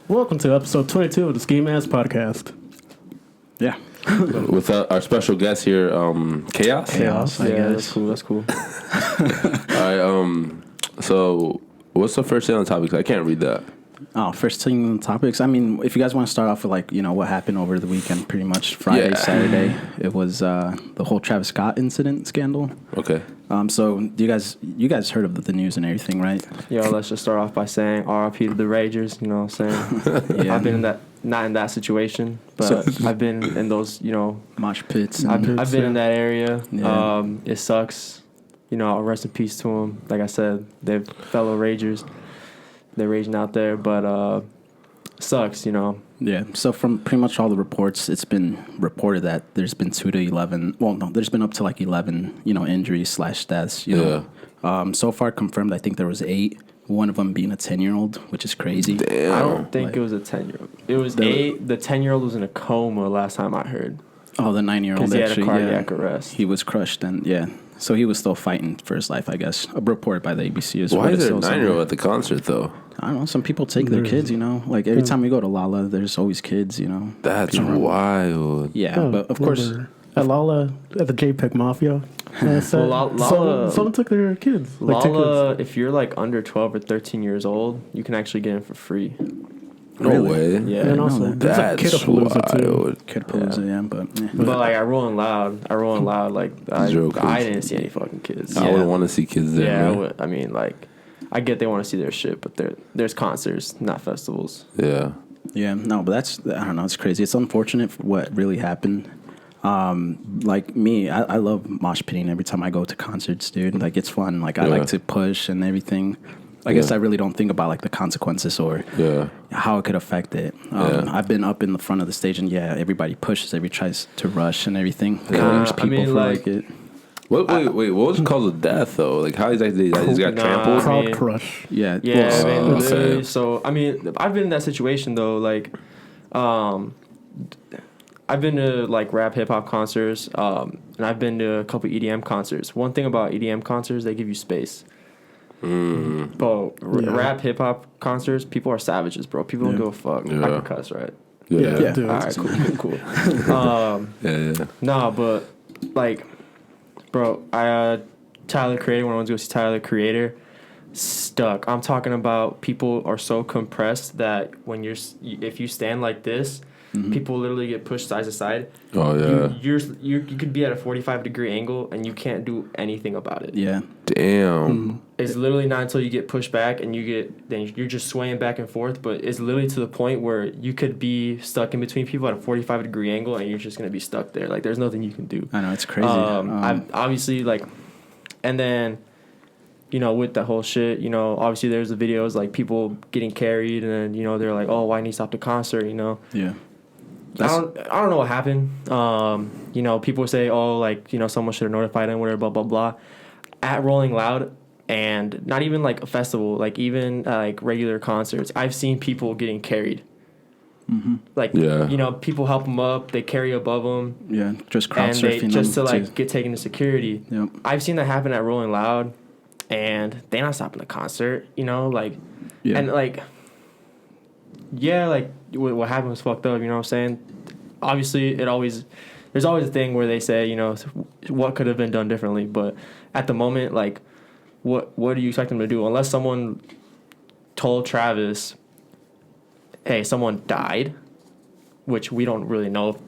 Welcome to episode 22 of the Ski Mask Podcast. Yeah. With our special guest here, Chaos. Chaos, I guess. That's cool. All right. So, what's the first thing on the topic? I can't read that. Oh, first thing on the topics. I mean, if you guys want to start off with what happened over the weekend, pretty much Friday, Saturday, it was the whole Travis Scott incident scandal. Okay. So you guys heard of the news and everything, right? Yo, let's just start off by saying RIP to the Ragers. You know what I'm saying? Yeah. I've been not in that situation, but I've been in those. Mosh pits. And I've been in that area. Yeah. It sucks. Rest in peace to them. Like I said, they're fellow Ragers. They're raging out there, but sucks. Yeah. So from pretty much all the reports, it's been reported that there's been 2 to 11. Well, no, there's been up to 11. Injuries / deaths. So far confirmed, I think there was 8. One of them being a 10-year-old, which is crazy. Damn. I don't think it was a 10-year-old. It was 8. The 10-year-old was in a coma last time I heard. Oh, the 9-year-old. Because he had a cardiac arrest. He was crushed, and so he was still fighting for his life, I guess. A report by the ABC is. Why is there a 9-year-old at the concert though? I don't know. Some people take their kids, Like every time we go to Lala, there's always kids, That's wild. Yeah, but of course. At Lala, at the JPEG Mafia, someone took their kids. Lala, if you're under 12 or 13 years old, you can actually get in for free. No way. Yeah. And also, there's a Kidapalooza too. Kidapalooza, yeah, but. But I Rolling Loud, I didn't see any fucking kids. I would want to see kids there. Yeah, man. I get they want to see their shit, but there's concerts, not festivals. Yeah. Yeah, no, but I don't know, it's crazy. It's unfortunate for what really happened. Like me, I love mosh pitting every time I go to concerts, dude. It's fun. I like to push and everything. I guess I really don't think about the consequences or how it could affect it. I've been up in the front of the stage and everybody pushes, everybody tries to rush and everything. There's people for it. Wait, what was the cause of death though? How exactly? He just got trampled? Crowd crush. Yeah. Literally. So I've been in that situation though. I've been to rap hip hop concerts, and I've been to a couple EDM concerts. One thing about EDM concerts, they give you space. Bro, rap hip hop concerts, people are savages, bro. People don't give a fuck. Yeah. I can cuss, right? Yeah. All right, cool. Nah, but bro, Tyler Creator. When I went to go see Tyler Creator, stuck. I'm talking about people are so compressed that if you stand like this. Mm-hmm. People literally get pushed side to side. Oh yeah. You could be at a 45-degree angle and you can't do anything about it. Yeah. Damn. It's literally not until you get pushed back and then you're just swaying back and forth. But it's literally to the point where you could be stuck in between people at a 45-degree angle and you're just gonna be stuck there. There's nothing you can do. I know, it's crazy. I've obviously and then. With the whole shit, obviously there's the videos people getting carried, and then they're like, oh, why didn't he stop the concert? Yeah. I don't know what happened. People say, oh, someone should have notified him, whatever, blah blah blah. At Rolling Loud, and not even a festival, even regular concerts, I've seen people getting carried. Mm-hmm. People help them up, they carry above them. Yeah, just crowd surfing just them to get taken to security. Yep. I've seen that happen at Rolling Loud. And they're not stopping the concert, and what happened was fucked up, you know what I'm saying? Obviously, there's always a thing where they say, what could have been done differently, but at the moment, what do you expect them to do? Unless someone told Travis, hey, someone died, which we don't really know if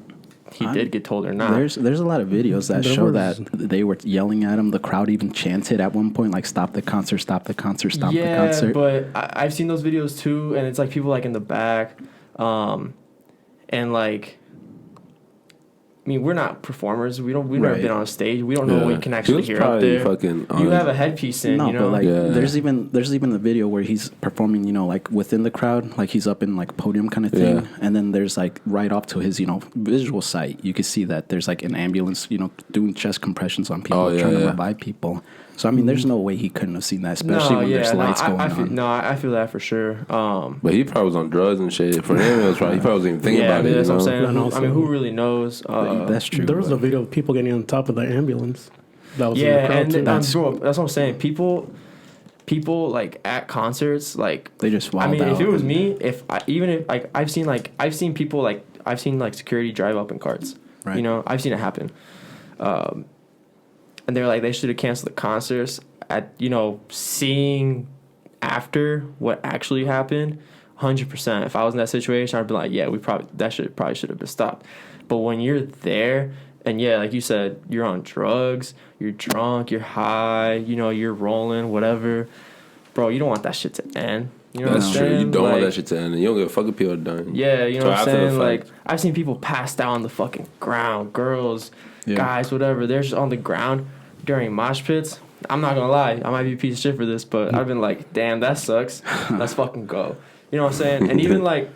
he did get told or not. There's a lot of videos that show that they were yelling at him. The crowd even chanted at one point, stop the concert, stop the concert, stop the concert. Yeah, but I've seen those videos too, and it's people in the back, and we're not performers. We've never been on a stage. We don't know what you can actually hear up there. You have a headpiece in, but there's even the video where he's performing, within the crowd, he's up in podium kind of thing, and then there's right off to his visual sight, you can see that there's an ambulance, doing chest compressions on people, trying to revive people. So there's no way he couldn't have seen that, especially when there's lights going on. I feel that for sure. But he probably was on drugs and shit. For him, it was probably he probably wasn't even thinking about it. That's what I'm saying. Who really knows? That's true. There was a video of people getting on top of the ambulance. That was in the crowd too. That's what I'm saying. People people like at concerts, like they just wild out. if it was me, I've seen people like security drive up in carts. Right. You know, I've seen it happen. And they're like, they should have canceled the concerts. At, you know, seeing after what actually happened, 100%. If I was in that situation, I'd be like, yeah, that probably should have been stopped. But when you're there, and yeah, like you said, you're on drugs, you're drunk, you're high, you know, you're rolling, whatever, bro, you don't want that shit to end. You know That's what I'm true. saying? You don't like, want that shit to end. You don't give a fuck if people are dying. Yeah, you know what I'm saying? Like, fact. I've seen people pass out on the fucking ground, girls, guys, whatever. They're just on the ground during mosh pits. I'm not gonna lie, I might be a piece of shit for this, but I've been like, damn, that sucks. Let's fucking go. You know what I'm saying? And even like,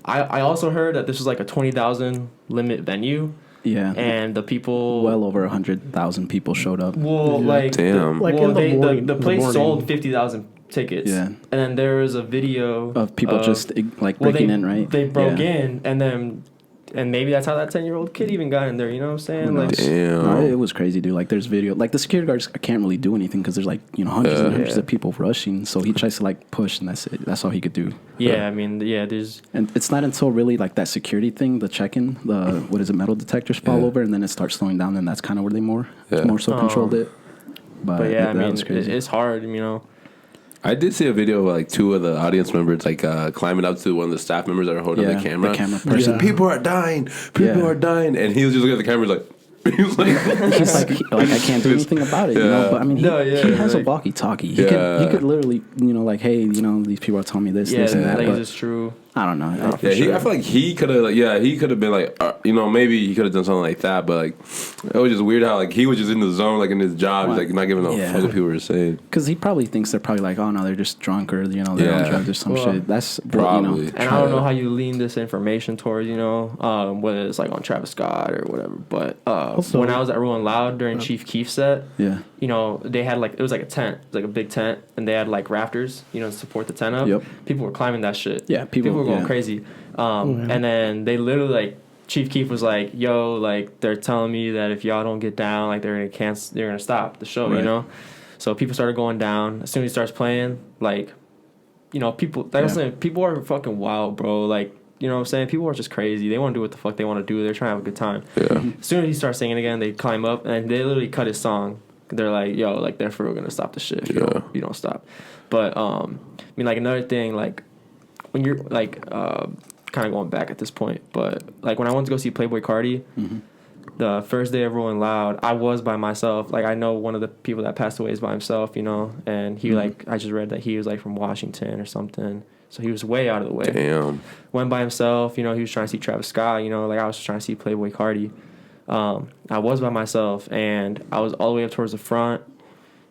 I also heard that this was like a 20,000 limit venue. Yeah. And the people, well over 100,000 people showed up. well, like, damn. Like in the morning, the place sold 50,000 tickets. Yeah. And then there was a video Of people just like breaking in, right? They broke in, and maybe that's how that 10-year-old kid even got in there. You know what I'm saying? Like, Damn. No, it was crazy, dude. Like, there's video. Like, the security guards can't really do anything because there's like, you know, hundreds and hundreds of people rushing. So he tries to like push, and that's it. That's all he could do. yeah, I mean, yeah, there's. And it's not until really like that security thing, the check-in, what is it, metal detectors fall over, and then it starts slowing down. And that's kind of where they more so controlled it. But yeah, I mean, was crazy. it's hard, you know. I did see a video of like two of the audience members like climbing up to one of the staff members that are holding the camera. The camera He person. said, people are dying. People are dying. And he was just looking at the camera like, he was like, He's like I can't do anything about it, you know. But I mean, he has a walkie-talkie. He could literally, you know, like, hey, you know, these people are telling me this and that. Yeah, But it's true. I don't know. I feel like he could have, he could have been like, you know, maybe he could have done something like that. But like, it was just weird how like he was just in the zone, like in his job, he's like not giving a fuck what people were saying. Because he probably thinks they're probably like, oh no, they're just drunk or you know they're on drugs or some shit. That's probably. You know, And I don't know how you lean this information towards, you know, whether it's like on Travis Scott or whatever. But when I was at Rolling Loud during Chief Keef's set, you know, they had like, it was like a tent, it was like a big tent, and they had like rafters, you know, to support the tent up. Yep. People were climbing that shit. Yeah, people were going crazy. And then they literally like, Chief Keef was like, yo, like they're telling me that if y'all don't get down, like they're gonna stop the show, you know. So people started going down. As soon as he starts playing, like, you know, people people are fucking wild, bro. Like, you know what I'm saying? People are just crazy. They want to do what the fuck they want to do. They're trying to have a good time. Yeah. As soon as he starts singing again, they climb up and they literally cut his song. They're like, yo, like they're for real gonna stop the shit if you don't stop. But I mean, like another thing, like when you're like kind of going back at this point, but like when I went to go see Playboi Carti, the first day of Rolling Loud, I was by myself. Like I know one of the people that passed away is by himself, you know, and he like, I just read that he was like from Washington or something, so he was way out of the way. Damn. Went by himself, you know. He was trying to see Travis Scott, you know, like I was trying to see Playboi Carti. I was by myself and I was all the way up towards the front.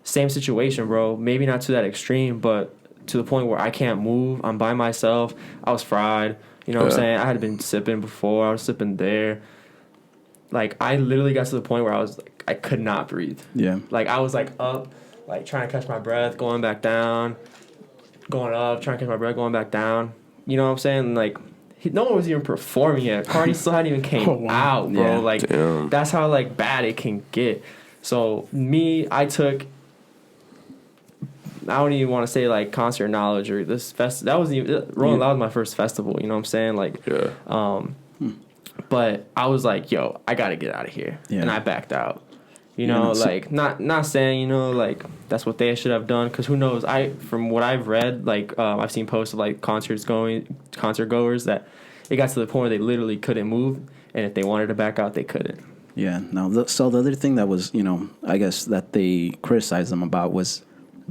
Same situation, bro. Maybe not to that extreme, but to the point where I can't move. I'm by myself. I was fried. You know what I'm saying? I had been sipping before. I was sipping there. Like, I literally got to the point where I was like, I could not breathe. Yeah. Like, I was like up, like trying to catch my breath, going back down, going up, trying to catch my breath, going back down. You know what I'm saying? Like, no one was even performing yet. Cardi still hadn't even came out, bro. Yeah. Like, that's how, like, bad it can get. So, I took... I don't even want to say like concert knowledge or this that was Rolling Loud was my first festival, you know what I'm saying? Like but I was like, yo, I gotta get out of here. And I backed out. You know, like not saying, you know, like that's what they should have done, because who knows? From what I've read, like I've seen posts of like concert goers that it got to the point where they literally couldn't move, and if they wanted to back out, they couldn't. Yeah. No. So the other thing that was, you know, I guess that they criticized them about was,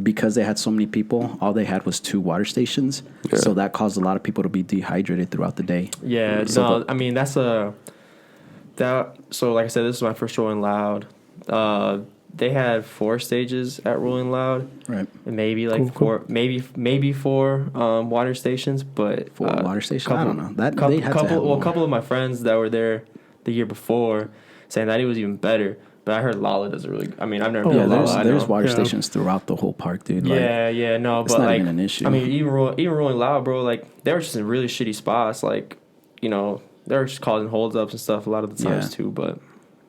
because they had so many people, all they had was 2 water stations. Yeah. So that caused a lot of people to be dehydrated throughout the day. Yeah, so I mean, so like I said, this is my first Rolling Loud. They had 4 stages at Rolling Loud. Right. And maybe like four water stations, but 4 water stations? I don't know. A couple of my friends that were there the year before saying that it was even better. But I heard Lala does a really... I mean, I've never been to Lala. There's water stations throughout the whole park, dude. No, but it's not like... even an issue. I mean, even Rolling Loud, bro, like, they were just in really shitty spots. Like, you know, they were just causing holds-ups and stuff a lot of the times, too, but...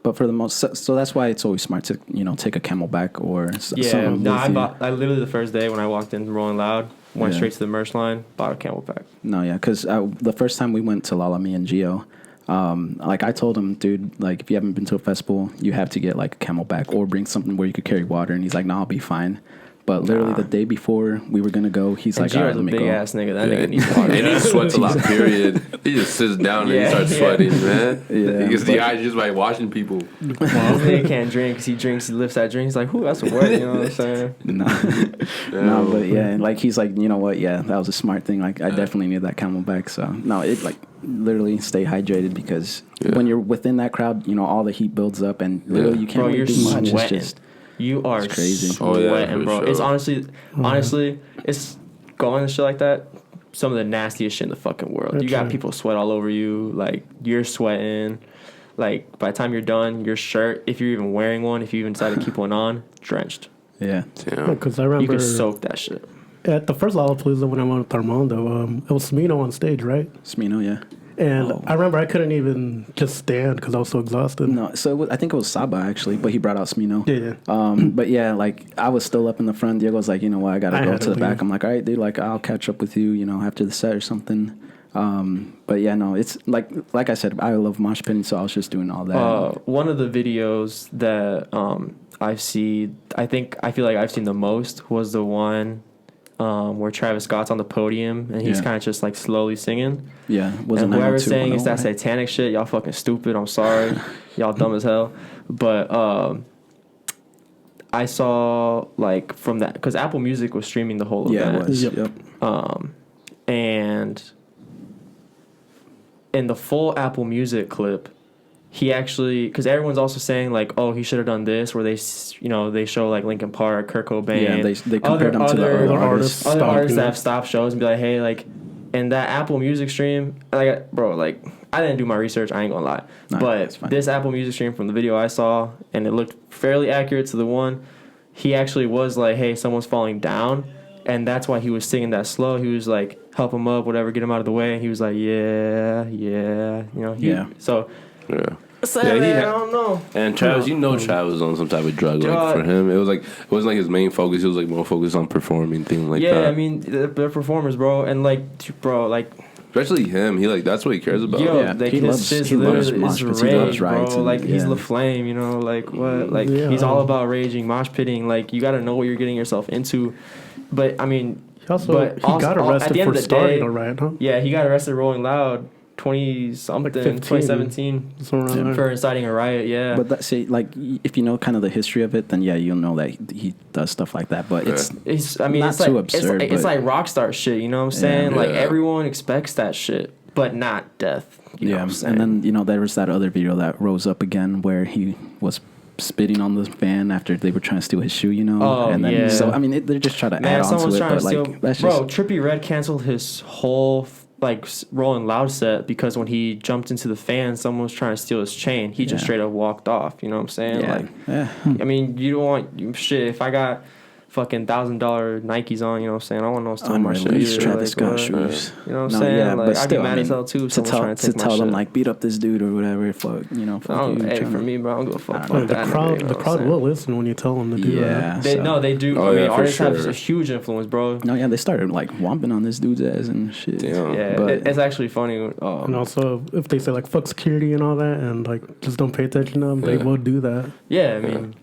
But for the most, so that's why it's always smart to take a Camelback or yeah. No, I literally the first day when I walked in Rolling Loud, went straight to the merch line, bought a Camelback. No, yeah, because the first time we went to Lala, me and Gio, like I told him, dude, like if you haven't been to a festival, you have to get like a Camelback or bring something where you could carry water. And he's like, no, I'll be fine. But literally the day before we were gonna go, he's like, all right, let me go. Big ass nigga. That nigga needs water. And he sweats a lot. Period. He just sits down and he starts sweating, man. Yeah, he gets dehydrated just by watching people. This nigga can't drink because he lifts that drink. He's like, "Whoo, that's a wet." You know what I'm saying? No, but yeah, and like he's like, you know what? Yeah, that was a smart thing. Like I definitely need that Camelback. So no, it like literally stay hydrated because when you're within that crowd, all the heat builds up and literally you can't really do much. Sweating. It's just. You are crazy. Sweating, bro. Sure. It's honestly, it's going and shit like that. Some of the nastiest shit in the fucking world. You got people sweat all over you. Like, you're sweating. Like, by the time you're done, your shirt, if you're even wearing one, if you even decide to keep one on, drenched. Yeah. Because I remember you can soak that shit. At the first Lollapalooza when I went with Armando, it was Smino on stage, right? Smino, yeah. And I remember I couldn't even just stand because I was so exhausted. No, so I think it was Saba actually, but he brought out Smino. Yeah. But yeah, like I was still up in the front. Diego was like, you know what, I gotta go to the back. I'm like, all right, dude, like I'll catch up with you, after the set or something. But yeah, no, it's like I said, I love mosh pitting, so I was just doing all that. One of the videos that I feel like I've seen the most was the one where Travis Scott's on the podium and he's kind of just like slowly singing. Yeah, and whoever's saying it's that satanic shit, y'all fucking stupid. I'm sorry, y'all dumb as hell. But I saw like from that because Apple Music was streaming the whole event. Yeah, it was. Yep. And in the full Apple Music clip, he actually, because everyone's also saying like, oh, he should have done this, where they show like Linkin Park, Kurt Cobain, yeah, they compared them to the other artists that have stopped shows and be like, hey, like, in that Apple Music stream, like, bro, like, I didn't do my research, I ain't gonna lie, but this Apple Music stream from the video I saw, and it looked fairly accurate to the one, he actually was like, hey, someone's falling down, and that's why he was singing that slow. He was like, help him up, whatever, get him out of the way, and he was like, so. Yeah. I don't know. And Travis, Travis was on some type of drug. Like for him, it wasn't like his main focus. He was like more focused on performing, things like that. Yeah, I mean, they're performers, bro, and like, especially him. He that's what he cares about. Yo, like he loves mosh pits. He loves rights, bro. Like he's La Flame, like what? Like he's all about raging, mosh pitting. Like you got to know what you're getting yourself into. But I mean, he got arrested for starting a riot, huh? Yeah, he got arrested Rolling Loud. 2017 for inciting a riot. Yeah, but if you know kind of the history of it, then you'll know that he does stuff like that. But it's not too absurd. It's like rock star shit. You know what I'm saying? Yeah. Like everyone expects that shit, but not death. You know what I'm saying? And then there was that other video that rose up again where he was spitting on the fan after they were trying to steal his shoe. And then so I mean they're just trying to add on to it. But like that's bro, Trippie Redd canceled his whole like Rolling Loud set because when he jumped into the fan, someone was trying to steal his chain. He just straight up walked off. You know what I'm saying? I mean, you don't want shit. If I got fucking $1,000 Nikes on, you know what I'm saying? I want to know stealing my shit either. Travis Scott shoes. You know what I'm saying? Yeah, like I'd be mad as hell too. To tell them like beat up this dude or whatever. Fuck, for me, bro, I don't give a fuck. The crowd will listen when you tell them to do that. They do. I mean, artists have a huge influence, bro. No, yeah, they started like whomping on this dude's ass and shit. Yeah, it's actually funny. And also, if they say like fuck security and all that, and like just don't pay attention to them, they will do that. Yeah, I mean.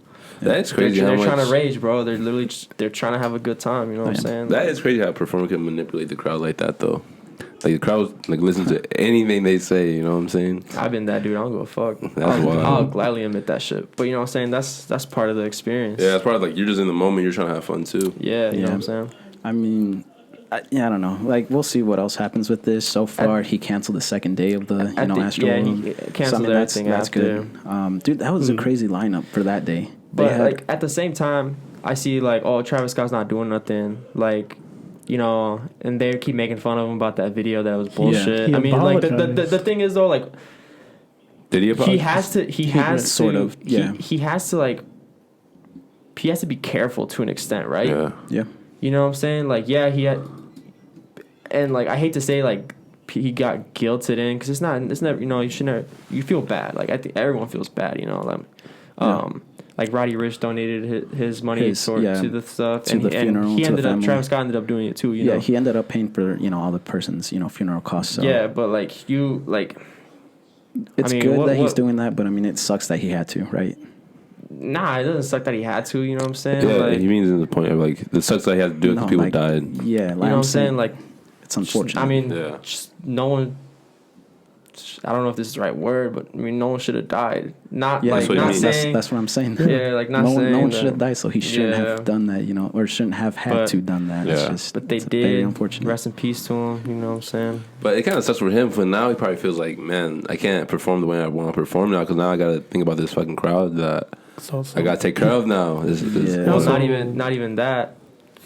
That's crazy. They're trying to rage, bro. They're literally they're trying to have a good time. You know what I'm saying? That is crazy how a performer can manipulate the crowd like that, though. Like the crowd listen to anything they say. You know what I'm saying? I've been that dude. I don't give a fuck. That's wild. I'll gladly admit that shit. But you know what I'm saying? That's part of the experience. Yeah, it's part of you're just in the moment. You're trying to have fun too. Yeah, you know what I'm saying? I mean. I don't know. Like, we'll see what else happens with this. So far, he canceled the second day of the Astro. Yeah, he canceled everything that's after. Good. Dude, that was a crazy lineup for that day. But at the same time, I see Travis Scott's not doing nothing. And they keep making fun of him about that video that was bullshit. Yeah, I mean, the thing is though, did he apologize? He has to be careful to an extent, right? Yeah. Yeah. You know what I'm saying? He had, and I hate to say he got guilted in because it's never you feel bad. Like I think everyone feels bad, like Roddy Ricch donated his money to the stuff, to the funeral. He ended up Travis Scott ended up doing it too. Yeah, he ended up paying for all the person's funeral costs. So. Yeah, but it's good that he's doing that, but I mean it sucks that he had to, right? Nah, it doesn't suck that he had to. You know what I'm saying? Yeah, he means in the point of it sucks that he had to do it because people died. Yeah, you know what I'm saying? Like it's unfortunate. I mean, just no one. I don't know if this is the right word, but I mean, no one should have died. Not saying that's what I'm saying. Yeah, like not saying no one should have died, so he shouldn't have done that, or shouldn't have had to done that. Yeah. It's just, but they did. Unfortunate. Rest in peace to him. You know what I'm saying? But it kind of sucks for him. For now, he probably feels like, man, I can't perform the way I want to perform now because now I got to think about this fucking crowd that I got to take care of now. Well, not even that.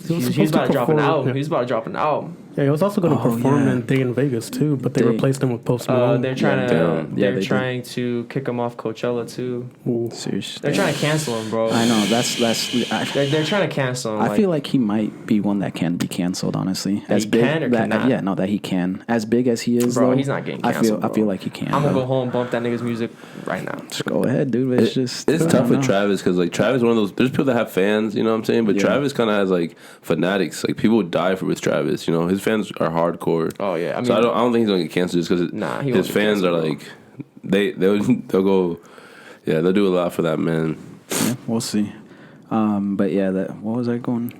He's about to drop an album. He's about to drop an album. Yeah, he was also going to perform in Day in Vegas too, but they replaced him with Post Malone. They're trying to kick him off Coachella too. Seriously, they're trying to cancel him, bro. I know they're trying to cancel him. I feel like he might be one that can be canceled. Honestly, that he can or cannot. That he can. As big as he is, bro, he's not getting canceled. I feel like he can. I'm gonna go home, bump that nigga's music right now. Just go ahead, dude. It's tough with Travis because Travis is one of those. There's people that have fans, you know what I'm saying, but Travis kind of has fanatics. People die with Travis. His fans are hardcore. Oh yeah, I mean, so I don't think he's gonna get canceled just because his fans are they'll go, they'll do a lot for that man. Yeah, we'll see. But what was I going?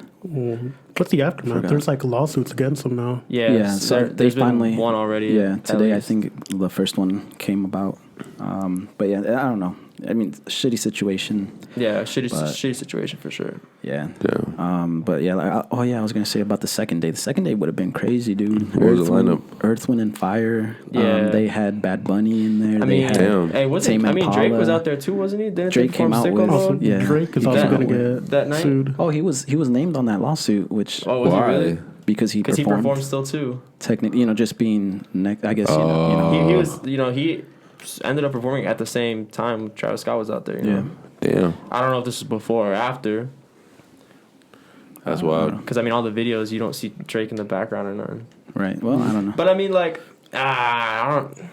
What's the aftermath? There's lawsuits against him now. Yeah. So there's finally been one already. Yeah, today I think the first one came about. But I don't know. I mean, shitty situation. Yeah, shitty situation for sure. Yeah. But I was gonna say about the second day. The second day would have been crazy, dude. What was the lineup? Earth, Wind, and Fire. Yeah. They had Bad Bunny in there. Drake was out there too, wasn't he? Drake came out with. Drake is also gonna get that night. Sued. Oh, he was named on that lawsuit, which. Oh, was he really? Because he performed still too. Technically, just being I guess he was he ended up performing at the same time Travis Scott was out there. Damn. I don't know if this was before or after. That's wild. Because all the videos you don't see Drake in the background or nothing. Right. Well, I don't know. But I don't.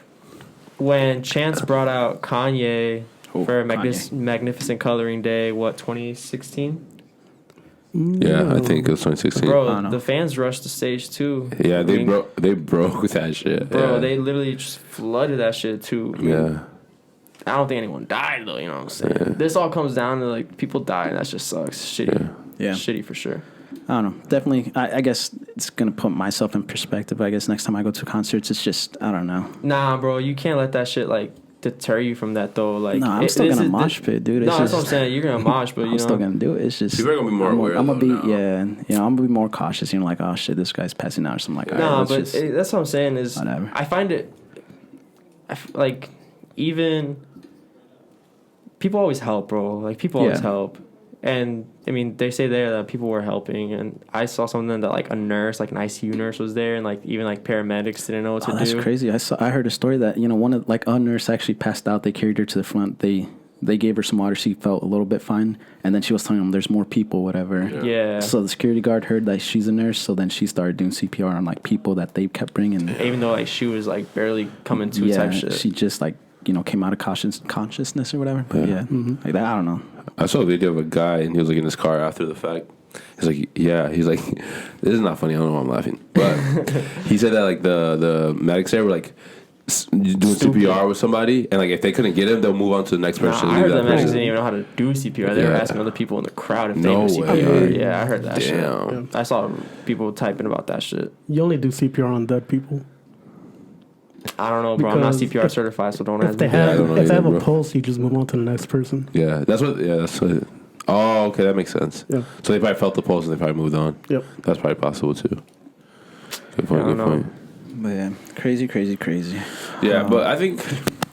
When Chance brought out Kanye for Magnificent Coloring Day, 2016? Yeah, I think it was 2016. Bro, the fans rushed the stage too. Yeah, they broke that shit. Bro, they literally just flooded that shit too. I don't think anyone died though. You know what I'm saying? Yeah. This all comes down to people die, and that just sucks. Shitty. Yeah, shitty for sure. I don't know. Definitely, I guess it's gonna put myself in perspective. I guess next time I go to concerts, it's just I don't know. Nah, bro, you can't let that shit deter you from that though. I'm still gonna mosh pit, dude. That's what I'm saying. You're gonna mosh, but I'm still gonna do it. It's just people are gonna be more aware. I'm gonna be I'm gonna be more cautious. Oh shit, this guy's passing out or something that's what I'm saying is whatever. I find it even people always help, bro. People always help. And they say there that people were helping, and I saw something that a nurse, an ICU nurse, was there, and even paramedics didn't know what to do. That's crazy. I heard a story that one of a nurse actually passed out. They carried her to the front. They gave her some water. She felt a little bit fine, and then she was telling them there's more people, whatever. Yeah. So the security guard heard that she's a nurse, so then she started doing CPR on people that they kept bringing. Even though she was barely coming to type shit. She just came out of consciousness or whatever. But that, I don't know. I saw a video of a guy and he was in his car after the fact. He's he's like, this is not funny. I don't know why I'm laughing, but he said that the medics there were doing CPR with somebody, and if they couldn't get him, they'll move on to the next person. I heard the medics didn't even know how to do CPR. They were asking other people in the crowd if they knew CPR. Yeah, I heard that shit. Yeah. I saw people typing about that shit. You only do CPR on dead people. I don't know, bro. I'm not CPR certified, so don't ask me. If they have a pulse, you just move on to the next person. Yeah, that's what. Oh, okay, that makes sense. Yeah. So they probably felt the pulse and they probably moved on. Yep. That's probably possible too. Good point. But yeah, crazy. Yeah, but I think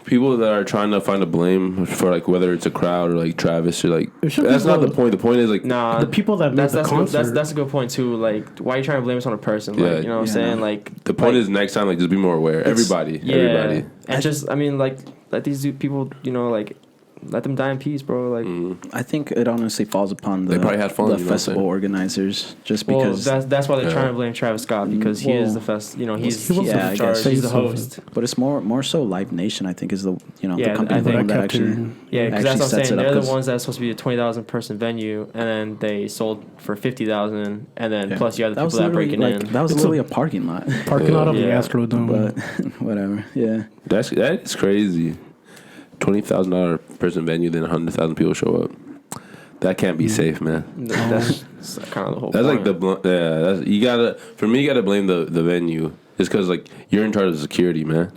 people that are trying to find a blame for whether it's a crowd or Travis or that's not the point. The point is the people that made the concert. That's a good point too. Why are you trying to blame this on a person? You know what I'm saying? The point is next time just be more aware. Everybody. And just let these people let them die in peace, bro. Like, I think it honestly falls upon They probably had fun, the you know what I'm festival saying? organizers, just well, because. that's why they're trying to blame Travis Scott because he is Well, he's he was yeah, the I in charge. guess. He's the face of it. host. But it's more so Live Nation. I think is the Yeah, the company I think that kept actually it- Yeah, because actually that's what I'm sets saying. it up, They're the 'cause- ones that's supposed to be a 20,000 person venue, and then they sold for 50,000, and then Yeah. plus you have the was people that literally, breaking in. That was It's literally a parking lot. Parking lot of the Yeah. Astrodome. But whatever. Yeah. That is crazy. $20,000 person venue, then 100,000 people show up. That can't be safe, man. That's kind of the whole. That's point. like That's you gotta. For me, you gotta blame the venue. It's because like you're in charge of security, man.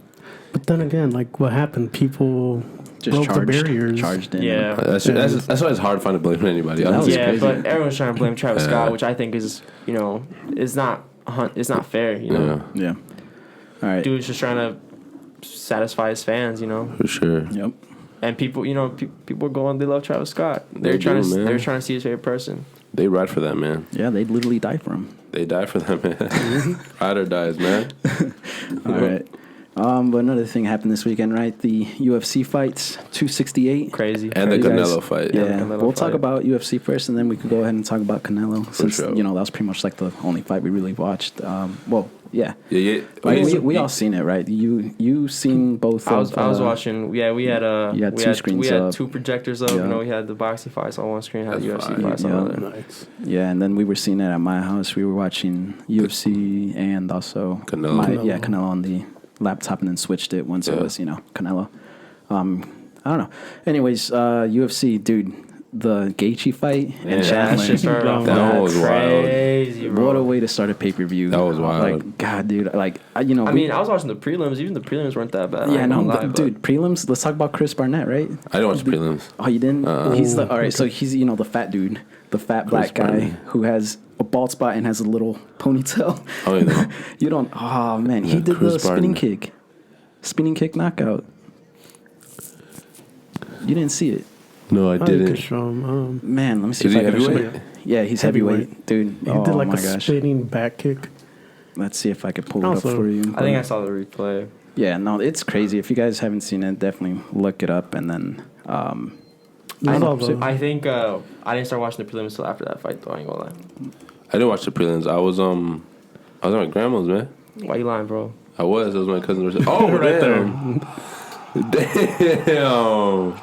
But then again, like what happened? People Just broke the barriers. charged in. Yeah. That's why it's hard to find to blame anybody. That was honestly. Yeah, crazy. but everyone's trying to blame Travis Scott, which I think is it's not fair. Yeah, Yeah. All right. Dude's just trying to satisfy his fans. for sure. Yep. And people, people are going. They love Travis Scott. They do, man. They're trying to see his favorite person. They ride for that, man. Yeah, they'd literally die for him. They die for that, man. Ride or dies, man. All right. But another thing happened this weekend, right? The UFC fights, 268. Crazy. And the You guys- Canelo fight. Yeah, the Canelo we'll talk fight. about UFC first, and then we can go ahead and talk about Canelo, since sure. that was pretty much like the only fight we really watched. Yeah, Yeah. we all seen it, right? You seen both? I was of, watching. Yeah, we had you had we two had, screens we had up. two projectors up. Yeah. We had the boxing fights on one screen, had the That's UFC fine. fights on Yeah. the other. Nice. Yeah, and then we were seeing it at my house. We were watching UFC and also Canelo. Canelo on the laptop, and then switched it once it was Canelo. I don't know. Anyways, UFC, dude, the Gaethje fight and That Chandler. shit started off That was wild. crazy, bro. What a way to start a pay-per-view. That was wild. Like, God, dude. Like, I mean, I was watching the prelims. Even the prelims weren't that bad. I yeah, ain't no, gonna but lie, dude, prelims. Let's talk about Chris Barnett, right? I didn't watch the prelims. Oh, you didn't? He's all right. So he's the fat dude, the fat black guy Barnett. who has a bald spot and has a little ponytail. Oh, you know. You don't. Oh man, he Yeah, did Chris the spinning Barnett. kick knockout. You didn't see it, No, I I could didn't. show him. man. Let me see Is if he I can show heavyweight? you. Yeah, he's heavyweight, dude. He Oh did like my a gosh. spinning back kick. Let's see if I could pull it up Also, for you. I think I saw the replay. Yeah, no, it's crazy. If you guys haven't seen it, definitely look it up, and then. I know, saw the- I think I didn't start watching the prelims until after that fight, though. I ain't gonna lie. I didn't watch the prelims. I was at my grandma's, man. Why you lying, bro? I was. It was my cousin. Oh, Right damn. Damn.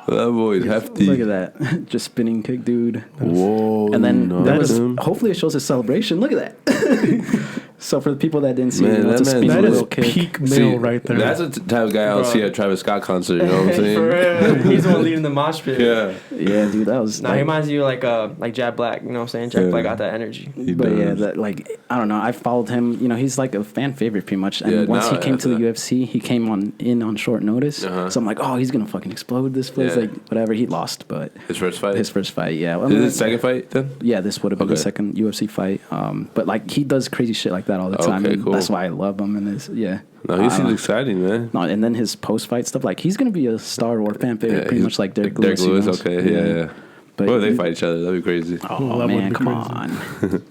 That boy's hefty. Look at that, just spinning kick, dude. Whoa. And then no, that was man. hopefully it shows his celebration. Look at that. So for the people that didn't see, Man, it, it's a that spinning man's That is little kick. peak male See, right there. That's the type of guy I'll Bro. see at Travis Scott concert. You know what I'm saying? For real. He's the one leading the mosh pit. Yeah. Yeah, dude, that was. Nah, he reminds you like Jack Black. You know what I'm saying? Jack Yeah. Black got that energy. He But yeah, does. that like I don't know. I followed him. He's like a fan favorite pretty much. And Yeah, once he now came to the after that. UFC, he came on short notice. Uh-huh. So I'm like, oh, he's gonna fucking explode this place. Yeah. Like whatever. He lost, but His first fight. his first fight, yeah. I Is mean, it his second fight then? Yeah, this would have been the Okay. second UFC fight. But like he does crazy shit like that all the time. Okay, and cool. That's why I love him. And No, he seems exciting, man. No, and then his post fight stuff, like he's gonna be a star or fan favorite, pretty he's- much like Derek Derek Lewis. Lewis, okay, yeah. But What if they fight each other? That'd be crazy. Oh That would man, be come crazy. on.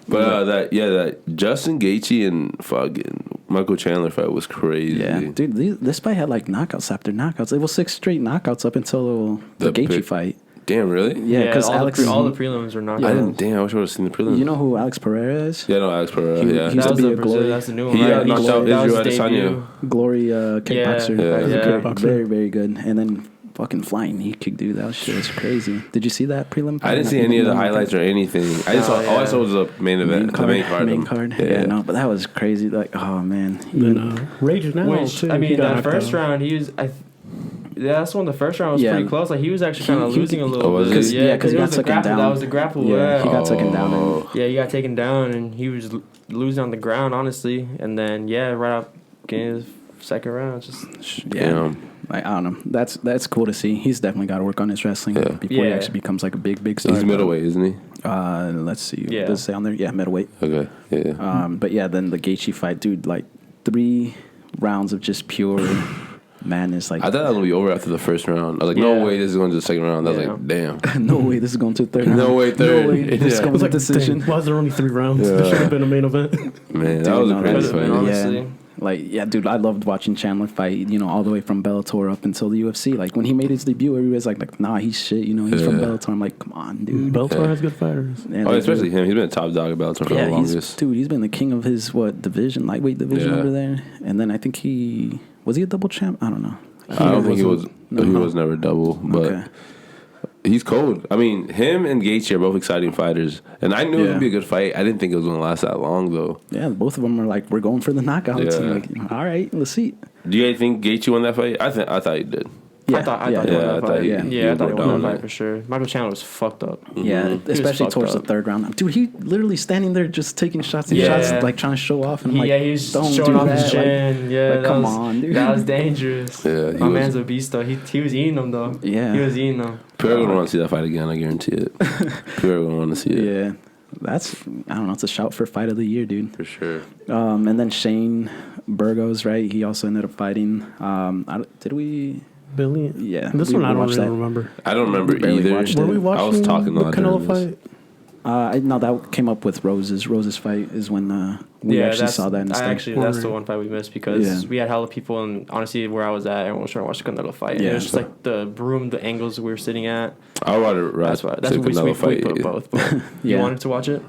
But that Justin Gaethje and fucking Michael Chandler fight was crazy. Yeah, dude, this fight had like knockouts after knockouts. It was 6 straight knockouts up until the The Gaethje pick- fight. Damn, really? Yeah, because all Alex, all the prelims were knocked I out. didn't. Damn, I wish I would have seen the prelims. you know who Alex Pereira is? Yeah, no, Alex Pereira. He- Yeah, he used That to was be the a Brazil. glory. That's the new one. He right? knocked out That was Israel his Adesanya. debut. Glory kickboxer. Yeah. He's Yeah. a good, Kickboxer. very, very good. And then fucking flying knee kick, dude. That shit was crazy. Did you see that prelim? I didn't see any of the highlights or anything. I just Oh, saw all I yeah. saw was the main event, the main card. Main card. Yeah, no, but that was crazy. Like, oh man. Then Rage now Which too. I He mean, got that knocked first out. round, he was. Yeah, that's when the first round was Yeah. pretty close. Like he was actually kind of He- losing a Oh, little was bit. he? Yeah, 'cause he it got was the taken grapple. down. That was the grapple. Yeah, he got taken Oh. down. And, Yeah, he got taken down, and he was losing on the ground, honestly. And then right up getting his second round, just yeah. Damn. Like, I don't know. That's cool to see. He's definitely got to work on his wrestling Yeah. before he Yeah. actually becomes like a big star. He's middleweight, isn't he? Let's see. Yeah. Does it say on there? Yeah, middleweight. Okay. Yeah. But yeah, then the Gaethje fight, dude. Like 3 rounds of just pure madness. Like I thought that was gonna be over after the first round. I was like, Yeah. no way, this is going to the second round. I was Yeah. like, damn. no way, this is going to the third round. No way, third. No way, this is Yeah. It going was to like decision. Why is there only 3 rounds? Yeah. This should have been a main event. Man, that Dude, was a no, crazy that's- could have been, fight. honestly. Like, yeah, dude, I loved watching Chandler fight, you know, all the way from Bellator up until the UFC. Like, when he made his debut, everybody's like, nah, he's shit, you know, he's from Bellator. I'm like, come on, dude. Bellator has good fighters. Yeah, especially him. He's been a top dog at Bellator for the longest. He's been the king of his, division, lightweight division over there. And then I think was he a double champ? I don't know. I don't think he was. No, he was never double, but he's cold. I mean, him and Gaethje are both exciting fighters, and I knew it would be a good fight. I didn't think it was going to last that long, though. Yeah, both of them are like, we're going for the knockout. Yeah. Like, all right, let's see. Do you guys think Gaethje won that fight? I thought he did. Yeah, I thought he won that fight. I thought he won that fight for sure. Michael Chandler was fucked up. Yeah, especially towards the third round. Dude, he literally standing there just taking shots and shots, like trying to show off. And he's showing off his chin. Like, come on, dude. That was dangerous. Yeah, my man's a beast though. He was eating them though. Yeah, he was eating them. People are gonna want to see that fight again. I guarantee it. People are gonna want to see it. Yeah. I don't know, it's a shout for fight of the year, dude. For sure. And then Shane Burgos, right? He also ended up fighting. Did we? Billy? Yeah. This one I don't really remember. I don't remember either. Were we watching I was talking the Canelo fight? No, that came up with Rose's. Rose's fight is when we actually saw that in the that's the one fight we missed because we had hella people, and honestly, where I was at, everyone was trying to watch the Canelo fight. Yeah. And it was just like the room, the angles we were sitting at. I wanted to that's what we put both. But you wanted to watch it?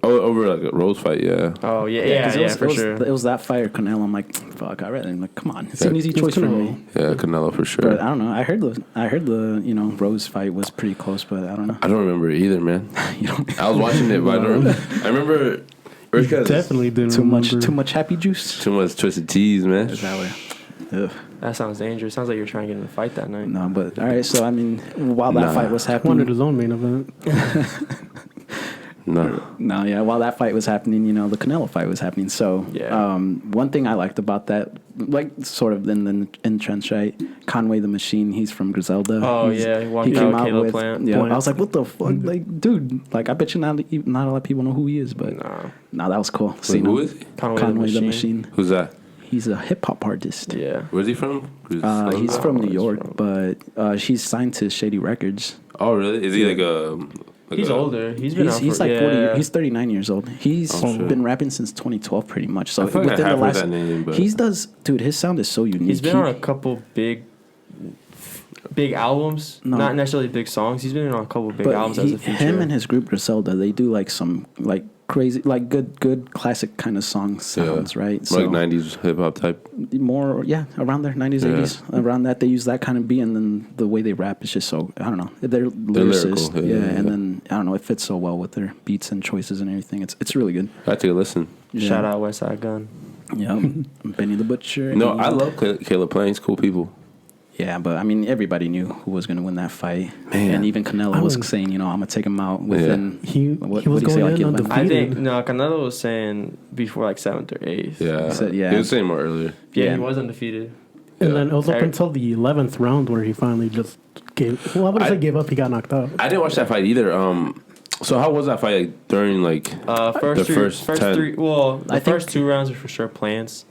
Over like a Rose fight, yeah. Oh, yeah, for sure. It was that fight or Canelo. I'm like, fuck, I read it. I'm like, come on. It's an easy choice for me. Yeah, Canelo for sure. But I don't know. I heard the Rose fight was pretty close, but I don't know. I don't remember it either, man. I was watching it, but I don't remember. I remember... Definitely didn't too much happy juice. Too much twisted teas, man. Is that way? Ugh. That sounds dangerous. Sounds like you're trying to get in a fight that night. No, but all right. So I mean, while that fight was happening, wanted his own main event. While that fight was happening, the Canelo fight was happening. So one thing I liked about that, like sort of in the entrance, right? Conway the Machine, he's from Griselda. Oh, he came out with Plant. Yeah, I was like, what the fuck, like, dude? Like, I bet you not a lot of people know who he is, but no, that was cool. Wait, who is he? Conway the Machine. Who's that? He's a hip hop artist. Yeah. Where's he from? He's from New York, but he's signed to Shady Records. Oh, really? Is he like a... He's older. He's been out he's like 40 years. He's 39 years old. He's been rapping since 2012 pretty much. So within the last that name, but dude, his sound is so unique. He's been on a couple big albums, not necessarily big songs. He's been on a couple big albums as a feature. Him and his group Griselda, they do like some like crazy, like good classic kind of song sounds, right? So, like 90s hip hop type. More, around there, 90s, 80s, around that. They use that kind of beat, and then the way they rap is just so, I don't know. They're lyricists, and then I don't know. It fits so well with their beats and choices and everything. It's really good. I take a listen. Shout out West Side Gun. Yeah, Benny the Butcher. No, I love Caleb Plant. He's cool people. Yeah, but I mean, everybody knew who was going to win that fight, and even Canelo was saying, I'm gonna take him out within. He was going in undefeated. I think Canelo was saying before like 7th or 8th. Yeah, he was saying more earlier. Yeah, he was undefeated. And then it was up until the 11th round where he finally just gave. Well, I wouldn't say gave up. He got knocked out. I didn't watch that fight either. So how was that fight like, during like the first three? Well, the first 2 rounds were for sure plants.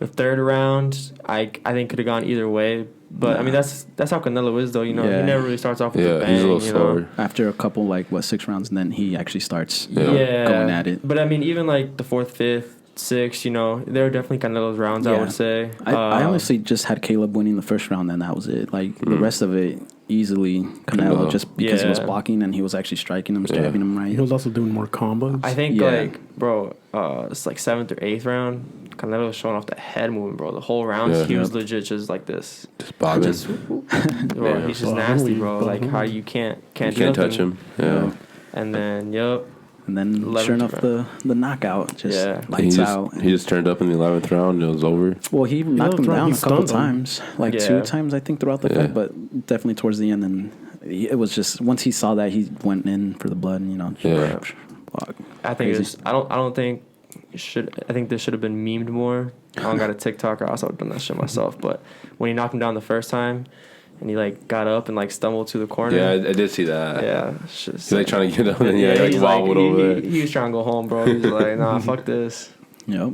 The third round, I think could have gone either way. But I mean, that's how Canelo is, though. He never really starts off with a bang. He's a little slower. After a couple 6 rounds, and then he actually starts going at it. But I mean, even like the 4th, 5th, 6th, they were definitely Canelo's rounds. I would say. I honestly just had Caleb winning the first round, and that was it. Like the rest of it, easily Canelo, just because he was blocking and he was actually striking him, stabbing him right. He was also doing more combos. I think it's like 7th or 8th round. Canelo was showing off the head movement, bro. The whole round, he was legit just like this. Just bobbing. Bro, he's just nasty, bro. Like how you can't touch him. Yeah. And then, And then, sure enough, the knockout just lights out. He just turned up in the 11th round and it was over. Well, he knocked him down a couple times. 2 times, I think, throughout the fight. But definitely towards the end. And it was just, once he saw that, he went in for the blood. And, I think I think this should have been memed more. I don't got a TikTok, or else I would have done that shit myself. But when he knocked him down the first time, and he got up and stumbled to the corner. Yeah, I did see that. Yeah, he's trying to get up, and he wobbled over there. He was trying to go home, bro. He was like, nah, fuck this. Yep.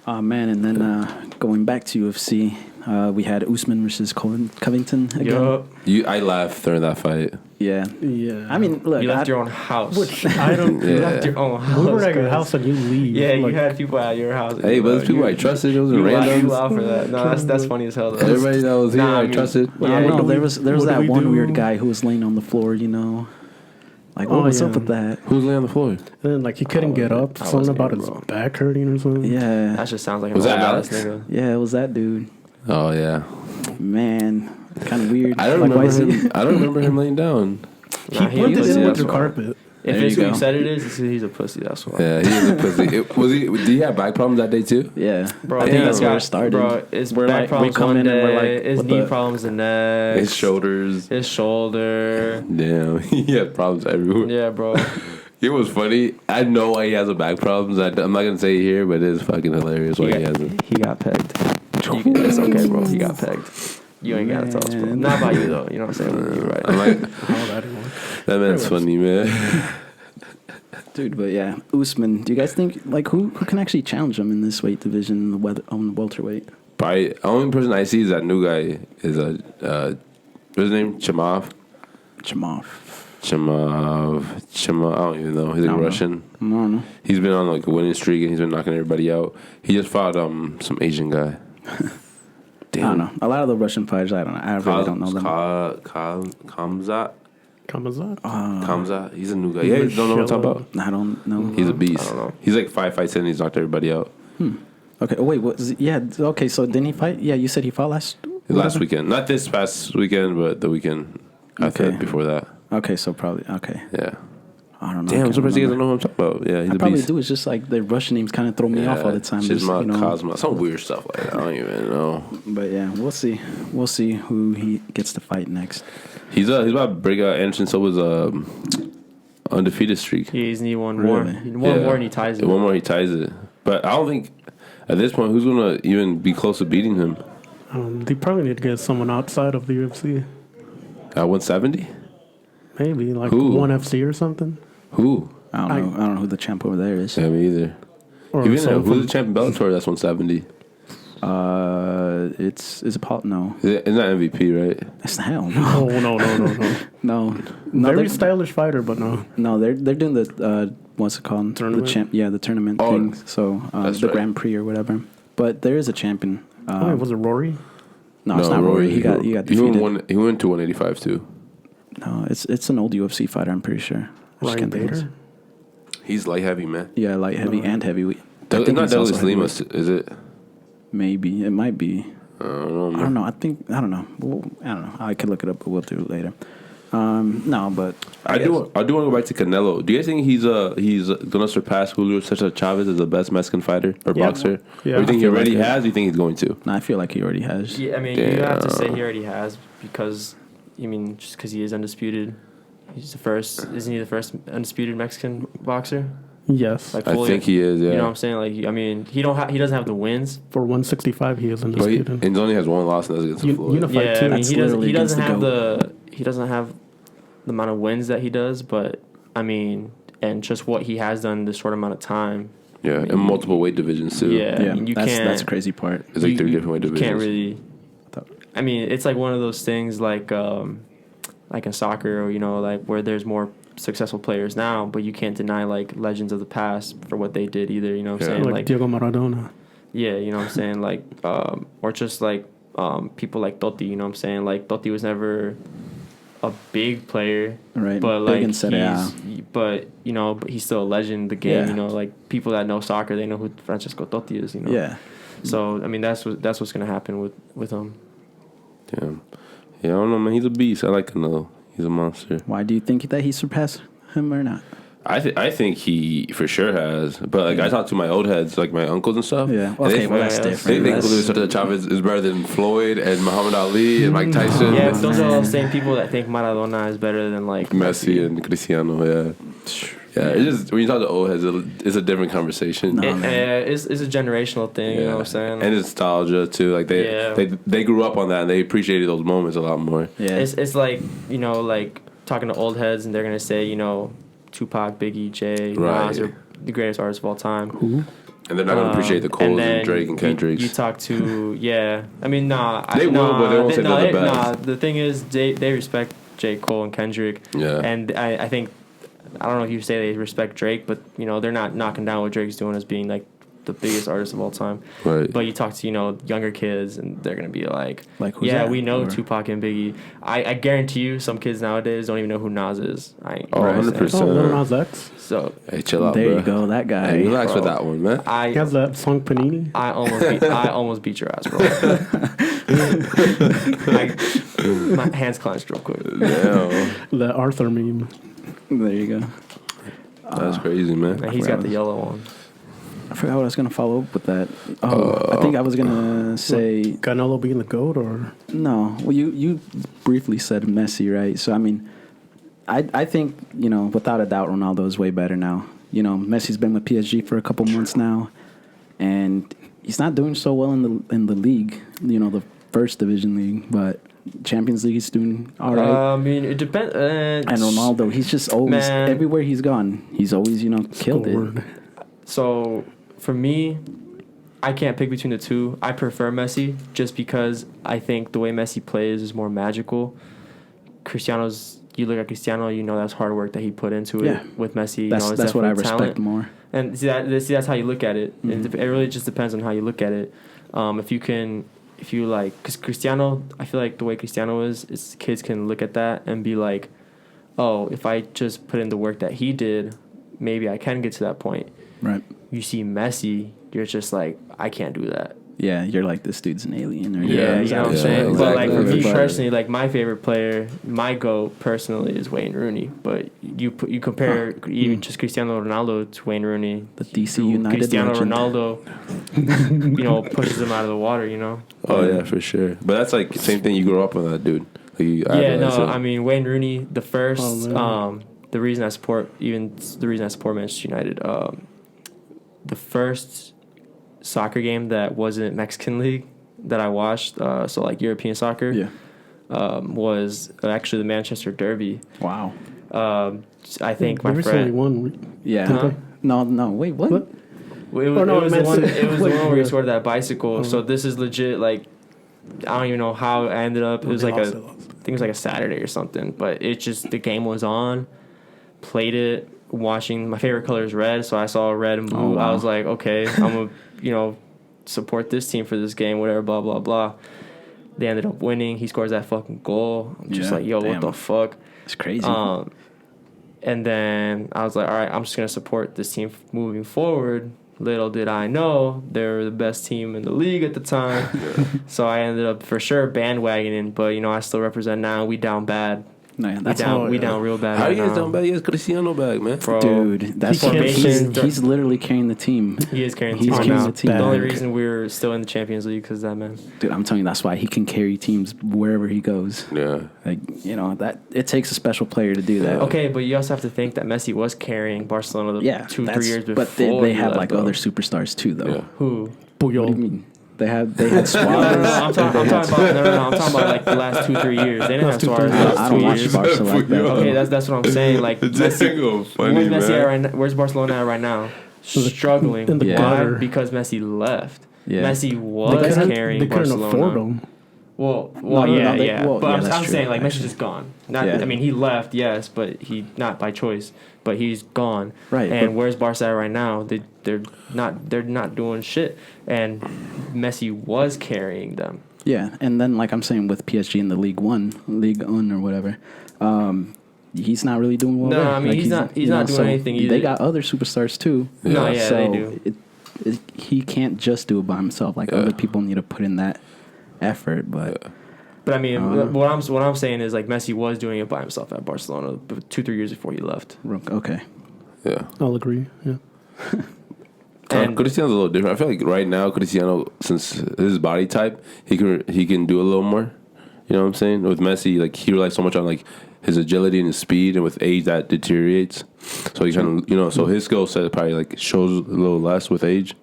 Man, and then going back to UFC, we had Usman versus Covington again. I laughed during that fight. Yeah. I mean, look, You left your own house. Which I don't. You left your own house. We were at your house and you leave. Yeah, you like, had people at your house. Hey, but those people I trusted, those are randoms. You laugh for that. No, that's funny as hell. Though. Everybody that was here, Nah, I I mean, trusted. Yeah, what no, do there we- was what that do we one do? weird guy who was laying on the floor, you know. Like, what was up with that? Who's laying on the floor? And then, like, he couldn't get up. I Something wasn't about here, his bro. back hurting or something. Yeah. That just sounds like Was an that old Alex? ass nigga. Yeah, it was that dude. Oh yeah, Man, kind of weird. I don't Like, why remember is him. I don't remember him laying down. He Nah, put it pussy, in with that's the why. carpet. If There it's you who you go. said it is, he's a pussy. That's why. Yeah, he is a pussy. Did he have back problems that day too? Yeah. Bro, I think he's that's where got- it started. Bro, his We're back like- we problems come one in and we're day, like, his what knee the- problems the next, His shoulders. his shoulder. Damn, he had problems everywhere. Yeah, bro. It was funny. I know why he has a back problems. I'm not gonna say it here, but it is fucking hilarious why he has it. He got pegged. It's okay, bro. He got pegged. You ain't gotta tell us, bro. Man. Not about you though. You know what I'm saying? You're right. I'm like, Oh, that didn't work. that man's funny, man. Dude, but yeah, Usman. Do you guys think like who can actually challenge him in this weight division in the on the welterweight? Probably the only person I see is that new guy. Is what's his name? Chamav. I don't even know. He's like I don't know. Russian. I don't know. He's been on like a winning streak and he's been knocking everybody out. He just fought some Asian guy. I don't know. A lot of the Russian fighters, I don't know. I really don't know them. Kamzat. Kamazat? Kamzat. He's a new guy. Yeah, you don't know what I'm talking about? I don't know. He's a beast. I don't know. He's like 5 fights in and he's knocked everybody out. Okay. Oh wait. What? Yeah. Okay. So didn't he fight? Yeah. You said he fought last. Last weekend. Not this past weekend, but the weekend after Okay. before that. Okay. So probably. Okay. Yeah. I don't know. Damn, I I'm can't surprised you guys remember. don't know what I'm talking about. Yeah, he's I a probably beast. do. It's just like the Russian names kind of throw me off all the time. Just, Shizma, you know. Cosma, some weird stuff like that. I don't even know. But yeah, we'll see. We'll see who he gets to fight next. He's about to break out Anderson Silva's undefeated streak. He's need one Really? more. One more and he ties it. One more, he ties it. But I don't think at this point who's gonna even be close to beating him They probably need to get someone outside of the UFC. at 170. Maybe like Who? ONE FC or something. Who? I don't know. I don't know who the champ over there is. Yeah, me either. Or Even someone who's from- the champ in Bellator? That's 170. Is it Paul? No, It's not MVP, right? it's hell no. Oh no. No, Very they're, stylish fighter, but no. no, they're doing the what's it called? Tournament? The champ, yeah, the tournament Oh, thing. So that's the right. Grand Prix or whatever. But there is a champion. Wait, was it Rory? No, it's not Rory. He got defeated. He went to 185 too. No, it's an old UFC fighter. I'm pretty sure. I just Ryan can't think of his- Bader? He's light heavy, man. Yeah, light heavy and heavyweight. I It's think not he's also Douglas Lima, heavyweight. is it? Maybe it might be. I don't know. I Man. don't know. I don't know. Well, I don't know. I could look it up, but we'll do it later. No, but I do want to go back to Canelo. Do you guys think he's gonna surpass Julio Cesar Chavez as the best Mexican fighter or Yeah. boxer? Yeah. Or you think I he feel already like it. has? Or you think he's going to? No, I feel like he already has. Yeah, I mean, you have to say he already has because, just because he is undisputed. He's the first. Isn't he the first undisputed Mexican boxer? Yes. Like I fully- think he is. Yeah. You know what I'm saying? Like, he doesn't have the wins. For 165, he is But he undisputed. only has one loss, and that's against Floyd. Unified Yeah, too. I mean, That's he doesn't. literally He doesn't against the have he doesn't have the amount of wins that he does, but I mean, and just what he has done in this short amount of time. Yeah, in multiple weight divisions too. Yeah. Yeah, I mean, you that's can't- the crazy part. It's like 3 different weight You divisions. can't really. I mean, it's like one of those things, like in soccer, or like where there's more successful players now, but you can't deny like legends of the past for what they did either. You know what I'm Yeah. saying? like Diego Maradona. Yeah, you know what I'm saying? Like, or just like people like Totti, you know what I'm saying? Like, Totti was never a big player, Right. but Big like, in Serie A. but he's still a legend in the game, Yeah. like people that know soccer, they know who Francesco Totti is, Yeah. So, I mean, that's what's going to happen with him. Damn. Yeah, I don't know, man. He's a beast. I like Canelo. He's a monster. Why do you think that he surpassed him or not? I think he for sure has. But like I talk to my old heads, like my uncles and stuff. Yeah. and Okay, they, well, that's they They different. think That's- Julio Cesar Chavez is better than Floyd and Muhammad Ali and Mike Tyson. Yeah, and but those are all the same people that think Maradona is better than like Messi and Cristiano. Yeah. Yeah, it's just when you talk to old heads, it's a different conversation. No. It's a generational thing, you know what I'm saying? And it's nostalgia too. Like they grew up on that and they appreciated those moments a lot more. Yeah. It's like, like talking to old heads and they're going to say, Tupac, Biggie, Jay, Right. Nas are the greatest artists of all time. Who? And they're not gonna appreciate the Coles and Drake and Kendricks. You talk to, I mean, nah. They will, but they won't say they're the best. Nah, the thing is, they respect J. Cole and Kendrick. Yeah. And I think, I don't know if you say they respect Drake, but, you know, they're not knocking down what Drake's doing as being, like, the biggest artist of all time. Right. But you talk to, you know, younger kids, and they're going to be like who's yeah, that? we know Tupac and Biggie. I guarantee you some kids nowadays don't even know who Nas is. 100%. Oh, Lil Nas X. So hey, chill out, There bro. you go, that guy. Hey, relax Bro. with that one, man. He has that song Panini. I almost beat your ass, bro. My hands clenched real quick. Yeah. The Arthur meme. There you go. That's crazy, man. And he's got the yellow one. I forgot what I was gonna follow up with that. I think I was gonna say Canelo being the GOAT, or no. Well, you briefly said Messi, right? So I mean, I think, you know, without a doubt, Ronaldo is way better now. You know, Messi's been with PSG for a couple months now, and he's not doing so well in the league. You know, the first division league, but Champions League he's doing all right. I mean, it depends. And Ronaldo, he's just always everywhere he's gone. He's always, you know, killed it. So for me, I can't pick between the two. I prefer Messi just because I think the way Messi plays is more magical. You look at Cristiano, you know that's hard work that he put into it. With Messi. That's what I respect talent. more. And see, that's how you look at it. Mm-hmm. It really just depends on how you look at it. Because Cristiano, I feel like the way Cristiano is kids can look at that and be like, oh, if I just put in the work that he did, maybe I can get to that point. Right. You see Messi, you're just like, I can't do that. Yeah, you're like, this dude's an alien. Or Yeah, you know what I'm saying? exactly. But like for me But- personally, like my favorite player, my GOAT personally is Wayne Rooney. But you compare even just Cristiano Ronaldo to Wayne Rooney. The DC United Cristiano legend. Ronaldo, you know, pushes him out of the water, you know? Oh, yeah, for sure. But that's like the same thing. You grew up with that dude. I mean, Wayne Rooney, the first, Oh, the reason I support Manchester United, the first soccer game that wasn't Mexican League that I watched, so like European soccer, was actually the Manchester Derby. Wow. I think my recently friend won. Yeah. Huh? No. Wait, what? What? It was the one. It was the one where he scored that bicycle. So this is legit. Like, I don't even know how it ended up. It was like I think it was like a Saturday or something. But it just, the game was on. Played it. Watching. My favorite color is red, so I saw red and blue. Oh, wow. I was like, okay, I'm gonna, support this team for this game. Whatever. Blah blah blah. They ended up winning. He scores that fucking goal. I'm just like, yo, what the fuck? It's crazy. And then I was like, all right, I'm just going to support this team moving forward. Little did I know they were the best team in the league at the time. So I ended up for sure bandwagoning. But, I still represent now. We down bad. No, yeah, We down real bad. How right you guys now. down bad? You guys Cristiano back, man. Bro, Dude, that's formation. he's literally carrying the team. He is carrying He's the team carrying now. the team. The only back. reason we're still in the Champions League because that man. Dude, I'm telling you, that's why he can carry teams wherever he goes. Yeah. Like, that it takes a special player to do that. Okay, but you also have to think that Messi was carrying Barcelona 2-3 years before. But they have left, like though. other superstars too, though. Yeah. Who? What do you mean? They had Suarez. I'm talking about like the last 2-3 years. They didn't have Suarez the I last don't 2 watch years. Barca like that. Okay, that's what I'm saying. Like Django, funny, where's Messi man. at right now? Where's Barcelona at right now? Struggling. In the Why? gutter. Because Messi left. Yeah. Messi was carrying They couldn't Barcelona. afford him. Well, yeah, but that's I'm true, saying like actually. Messi's just gone. Not, Yeah. I mean, he left, yes, but he not by choice. But he's gone. Right, And but- where's Barca at right now? They're not doing shit. And Messi was carrying them. Yeah, and then like I'm saying with PSG in the League One or whatever, he's not really doing well. No, there. I mean, Like, he's not doing so anything either. They got other superstars too. No, yeah, so they do. He can't just do it by himself. Like other people need to put in that effort, but. But I mean, what I'm saying is like Messi was doing it by himself at Barcelona 2-3 years before he left. Okay. Yeah. I'll agree. Yeah. And Cristiano's a little different. I feel like right now Cristiano, since his body type, he can do a little more. You know what I'm saying? With Messi, like he relies so much on like his agility and his speed, and with age that deteriorates. So he kind of so his skill set probably like shows a little less with age.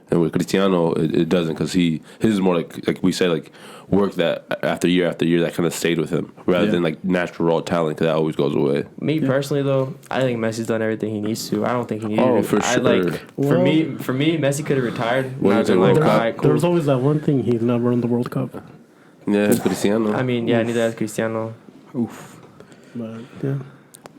And with Cristiano, it doesn't, because his is more like we said, like work that after year that kind of stayed with him, rather than like natural raw talent, because that always goes away. me personally, though, I think Messi's done everything he needs to. I don't think he needed. Oh, to. for I, sure. like for Well- me, Messi could have retired. When Not he been was like, in all World right, cool. There's always that one thing he's never won the World Cup. Yeah, it's Cristiano. I mean, yeah, neither has Cristiano. Oof. But yeah,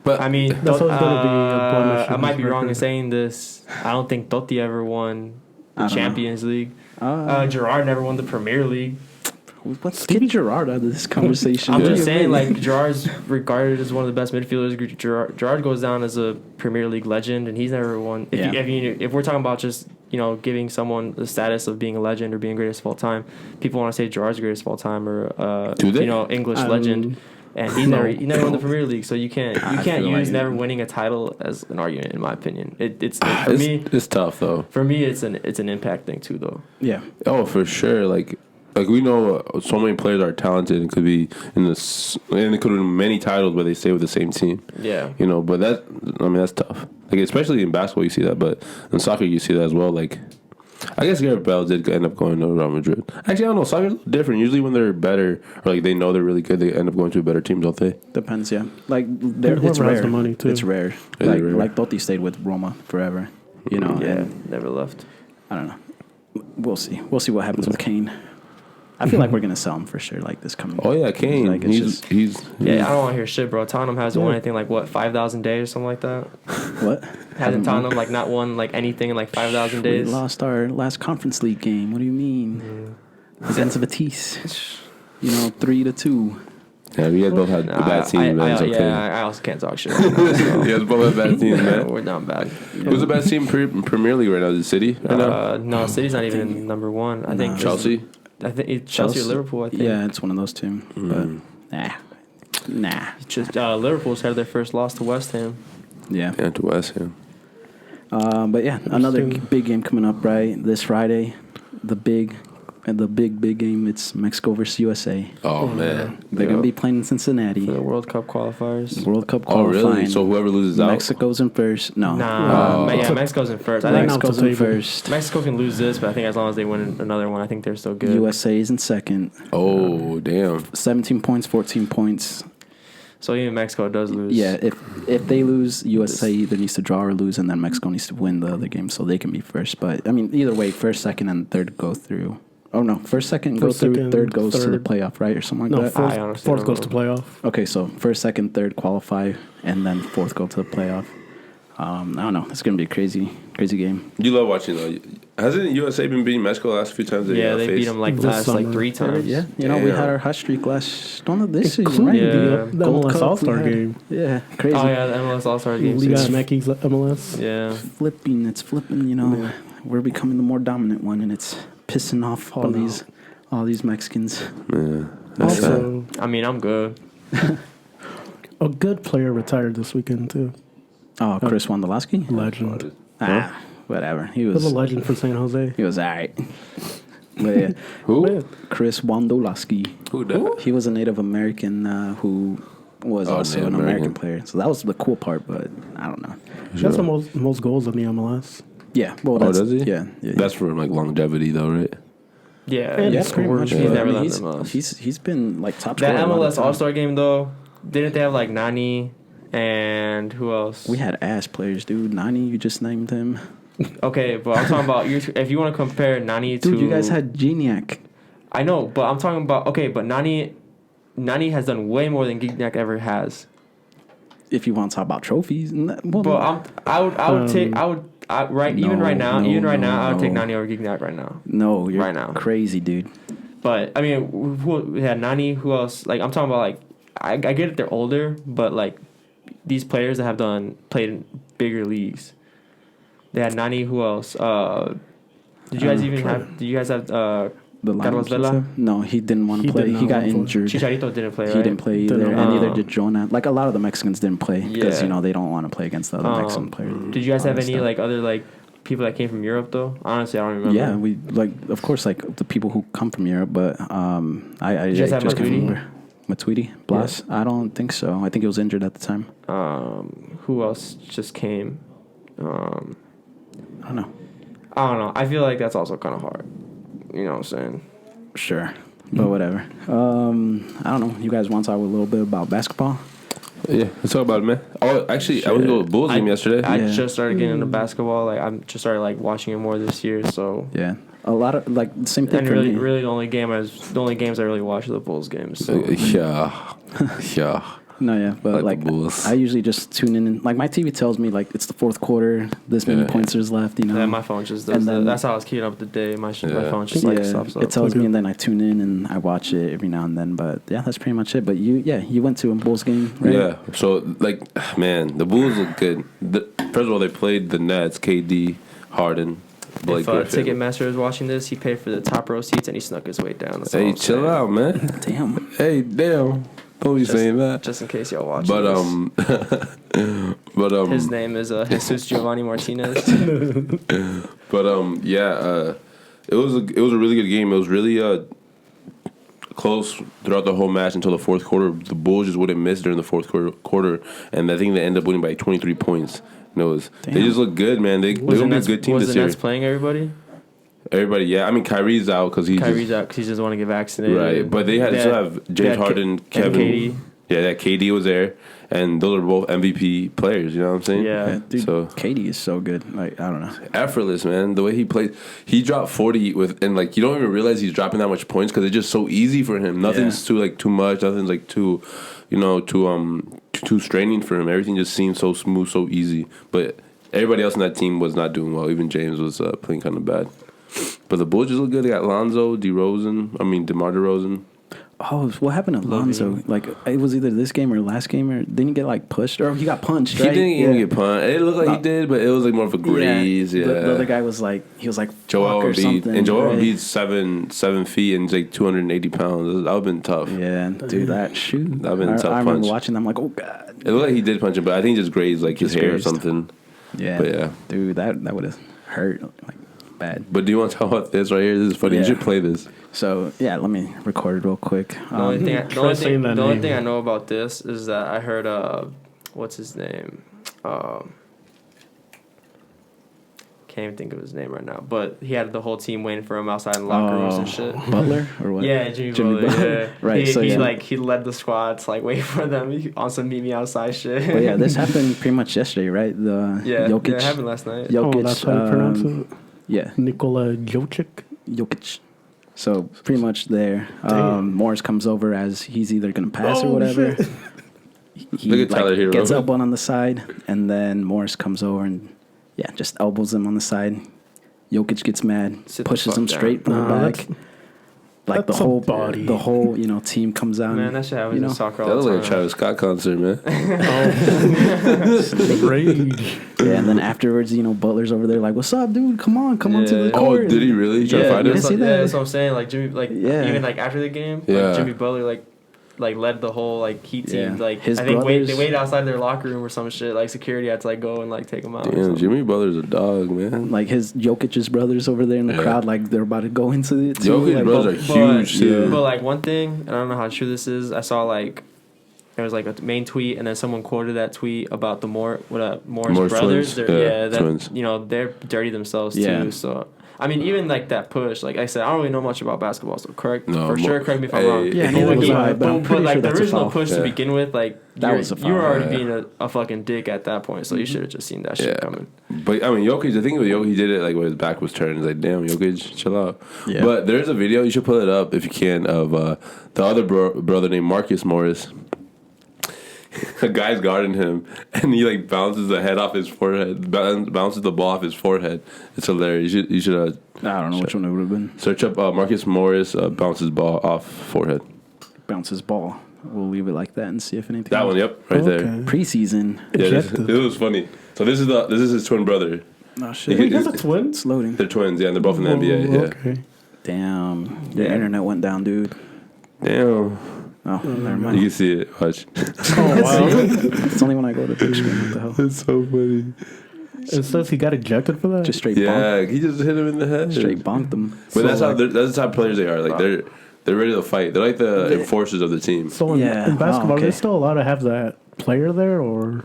But I mean, That's always gonna be a blemish in I might his be wrong in record. saying this. I don't think Totti ever won the I don't know. Champions League. Uh, Gerard never won the Premier League. let's get Gerard out of this conversation. I'm What do just you saying, mean? like, Gerard's regarded as one of the best midfielders. Gerard goes down as a Premier League legend, and he's never won. If we're talking about just, giving someone the status of being a legend or being greatest of all time, people want to say Gerard's greatest of all time or, Do they? English legend. And he never won the Premier League, so you can't feel use like- never winning a title as an argument, in my opinion. For me, it's tough though. for me, it's an impact thing too, though. Yeah. Oh, for sure. Like we know so many players are talented and could be and they could win many titles, but they stay with the same team. Yeah. But that's tough. Like especially in basketball, you see that, but in soccer, you see that as well. Like I guess Gareth Bale did end up going to Real Madrid. Actually, I don't know. Soccer's different. Usually, when they're better or like they know they're really good, they end up going to a better team, don't they? Depends, yeah. Like, Whoever it's has rare. the money, too. It's rare. Is it rare? Like Totti stayed with Roma forever. And Never left. I don't know. We'll see. We'll see what happens with Kane. I feel like we're gonna sell him for sure. Like this coming. Oh yeah, Kane. Like, it's he's just- Yeah, I don't want to hear shit, bro. Tottenham hasn't won anything like 5,000 days or something like that. What? Hasn't Tottenham not won anything in 5,000 days? We lost our last Conference League game. What do you mean? Against Betis. 3-2. Yeah, we guys both had the bad team, man. It's okay. I also can't talk shit right now. So. You guys both have bad teams, man. We're not bad. Who's the best team in Premier League right now? Is it City right now? No, City's not even in number one. I think Chelsea? I think it's Chelsea or Liverpool. I think. Yeah, it's one of those two. But nah. Just Liverpool's had their first loss to West Ham. Yeah. Yeah, to West Ham. But yeah, another Interesting. big game coming up right this Friday. The big game. It's Mexico versus USA. Oh, man. They're gonna be playing in Cincinnati. For the World Cup qualifiers. World Cup Oh, qualifying. really? So whoever loses out? Mexico's in first. No. Nah, Oh. Mexico's in first. I Right think now, Mexico's it's a in table. first. Mexico can lose this, but I think as long as they win another one, I think they're still good. USA is in second. Oh, damn. 17 points, 14 points. So even Mexico does lose. Yeah, if they lose, USA either needs to draw or lose, and then Mexico needs to win the other game so they can be first. But, I mean, either way, first, second, and third go through. Oh, no. First, second go First, through, second, third goes to the third. playoff, right? Or something like No, that. I honestly fourth don't goes know. to playoff. Okay, so first, second, third qualify, and then fourth go to the playoff. I don't know. It's going to be a crazy game. You love watching, though. Hasn't USA been beating Mexico the last few times? Yeah, they beat them This last summer. 3 times. Yeah, we Yeah. had our hot streak last this season, Including right? the Gold MLS Cup All-Star we had. game. Yeah, crazy. Oh yeah, the MLS All-Star game. Liga too. MX MLS. Yeah. It's flipping. We're becoming the more dominant one, and it's pissing off all these Mexicans. Yeah. That's sad. Also, I mean, I'm good. a good player retired this weekend, too. Oh, Chris Wondolowski? Legend. Whatever. He Was a was legend for San Jose. all right. But yeah, Who? Man, Chris Wondolowski. Who that? He was a Native American who was also Native an American American. player. So that was the cool part, but I don't know. he has the most goals in the MLS. Yeah. Well, Oh, that's, does he? Yeah. That's for like longevity, though, right? Yeah. And Yeah, he pretty scored. much. He's but, never I mean, left MLS. he's been like top That scorer a lot of MLS times. All-Star game though, didn't they have Nani and who else? We had ass players, dude. Nani, you just named him. Okay, but I'm talking about if you want to compare Nani to. Dude, you guys had Gignac. I know, but I'm talking about but Nani has done way more than Gignac ever has. If you want to talk about trophies, well, But I would even right now I would take no. Nani over Gignac right now. no, you're right now. crazy, dude. But I mean, we had Nani. Who else? I'm talking about I get it. They're older, but these players that have played in bigger leagues. They had Nani. Who else? Did you guys even have? Did you guys have? The Carlos lineups and Vela? stuff? No, he didn't want He to play. did He not got want to play. injured. Chicharito didn't play. Right? He didn't play either, Didn't and know. neither did Jonah. Like a lot of the Mexicans didn't play because Yeah. they don't want to play against the other Mexican players. Did you guys all have that any stuff. other people that came from Europe though? Honestly, I don't remember. Yeah, we of course the people who come from Europe, but I you guys have just can't Matuidi? remember. Matuidi, Blas. I don't think so. I think he was injured at the time. Who else just came? I don't know. I don't know. I feel like that's also kind of hard. You know what I'm saying? Sure, but whatever. I don't know. You guys want to talk a little bit about basketball? Yeah, let's talk about it, man. Oh, actually, I went to a Bulls game yesterday. I Yeah. just started getting into basketball. I'm just started watching it more this year. So Yeah, a lot of the same thing and for really, me. really the only games I really watch are the Bulls games. So. Yeah. No, yeah, but like the Bulls. I usually just tune in. And, like my TV tells me like it's the fourth quarter. This many points there's left. You know. Yeah, my phone just does that. That's how I was keeping up the day. My phone just like stops up. It tells me, and then I tune in and I watch it every now and then. But yeah, that's pretty much it. But you went to a Bulls game, right? Yeah. So like, man, the Bulls look good. First of all, they played the Nets, KD, Harden. Blake Griffin. Ticketmaster is watching this, he paid for the top row seats and he snuck his way down. Hey, chill out, man. Damn. Hey, damn. Don't be saying that. Just in case y'all watching but his name is Jesus Giovanni Martinez. But it was a really good game. It was really close throughout the whole match until the fourth quarter. The Bulls just wouldn't miss during the fourth quarter, and I think they ended up winning by 23 points. They just look good, man. They're gonna be a good team this year. Was the Nets playing everybody? Everybody, yeah. I mean, Kyrie's out because he just want to get vaccinated. Right, but they still have James Harden, Kevin. KD. Yeah, that KD was there, and those are both MVP players. You know what I'm saying? Yeah, dude. So KD is so good. Like I don't know, effortless, man. The way he plays, he dropped 40 and like you don't even realize he's dropping that much points because it's just so easy for him. Nothing's too much. Nothing's like too straining for him. Everything just seems so smooth, so easy. But everybody else in that team was not doing well. Even James was playing kind of bad. But the Bulls just look good. They got Lonzo, DeMar DeRozan. Oh, what happened to Lonzo? Like, it was either this game or last game, or didn't he get, like, pushed? Or he got punched, right? He didn't even get punched. It looked like he did, but it was, like, more of a graze, yeah. The other guy was, like, Joel or something. And Joel Embiid's 7 feet and he's, like, 280 pounds. That would have been tough. Yeah, dude, that shoot. That would have been a tough punch. I remember watching them, I'm like, oh, God. It looked like he did punch him, but I think he just grazed, like, his hair or something. Yeah. But, yeah. Dude, that would have hurt, like, bad. But do you want to talk about this right here? This is funny. You should play this. So, yeah, let me record it real quick. The only thing I know about this is that I heard, what's his name? Can't even think of his name right now. But he had the whole team waiting for him outside in locker rooms and shit. Butler or what? Yeah, Jimmy Butler. Yeah. Right. He led the squad to like wait for them on some meet me outside shit. But yeah, this happened pretty much yesterday, right? Jokic. Yeah, it happened last night. Jokic, that's how you pronounce it? Yeah. Nikola Jokic. So pretty much there. Morris comes over as he's either gonna pass or whatever. He Look at Tyler Hero. Gets elbowed on the side, and then Morris comes over and just elbows him on the side. Jokic gets mad, pushes him straight from the back. Like the whole body, the whole team comes out. Man, that shit happens in soccer all the time. That was like a Travis Scott concert, man. Rage. Yeah, and then afterwards, Butler's over there like, "What's up, dude? Come on to the court." Oh, did he really try to fight him? Yeah, that's what I'm saying. Like Jimmy, even like after the game, like Jimmy Butler like led the whole like Heat team. Like his I think they waited outside their locker room or some shit. Like security had to like go and like take them out. Damn, Jimmy Butler's a dog, man. Like his Jokic's brothers over there in the crowd, like they're about to go into it too. Jokic's brothers are huge too. But like one thing, and I don't know how true this is. I saw like there was like a main tweet, and then someone quoted that tweet about the Morris brothers. Twins. Twins. They're dirty themselves too. So. I mean, even like that push, like I said, I don't really know much about basketball, so correct me if I'm wrong. Yeah, neither was I, but like the original push to begin with, like that was a foul. You were already being a fucking dick at that point, so you should have just seen that shit coming. But I mean, Jokic, the thing with Jokic, he did it like when his back was turned. It's like, damn, Jokic, chill out. Yeah. But there's a video, you should pull it up if you can, of the other brother named Marcus Morris. A guy's guarding him, and he like bounces the head off his forehead, bounces the ball off his forehead. It's hilarious. You should. I don't know which one it would have been. Search up Marcus Morris bounces ball off forehead. Bounces ball. We'll leave it like that and see if anything. That one, yep, right there. Preseason. Yeah, it was funny. So this is his twin brother. Oh shit! He has a twin. It's loading. They're twins, yeah. And they're both in the NBA. Yeah. Okay. Damn, your internet went down, dude. Damn. Oh, never mind. You can see it. Watch. Oh, wow. It's only when I go to the big screen. What the hell? It's so funny. It says he got ejected for that? Just straight bonked. He just hit him in the head. Straight bonked him. But that's the type of players they are. Like, they're ready to fight. They're like the enforcers of the team. So in basketball, are they still allowed to have that player there? Or?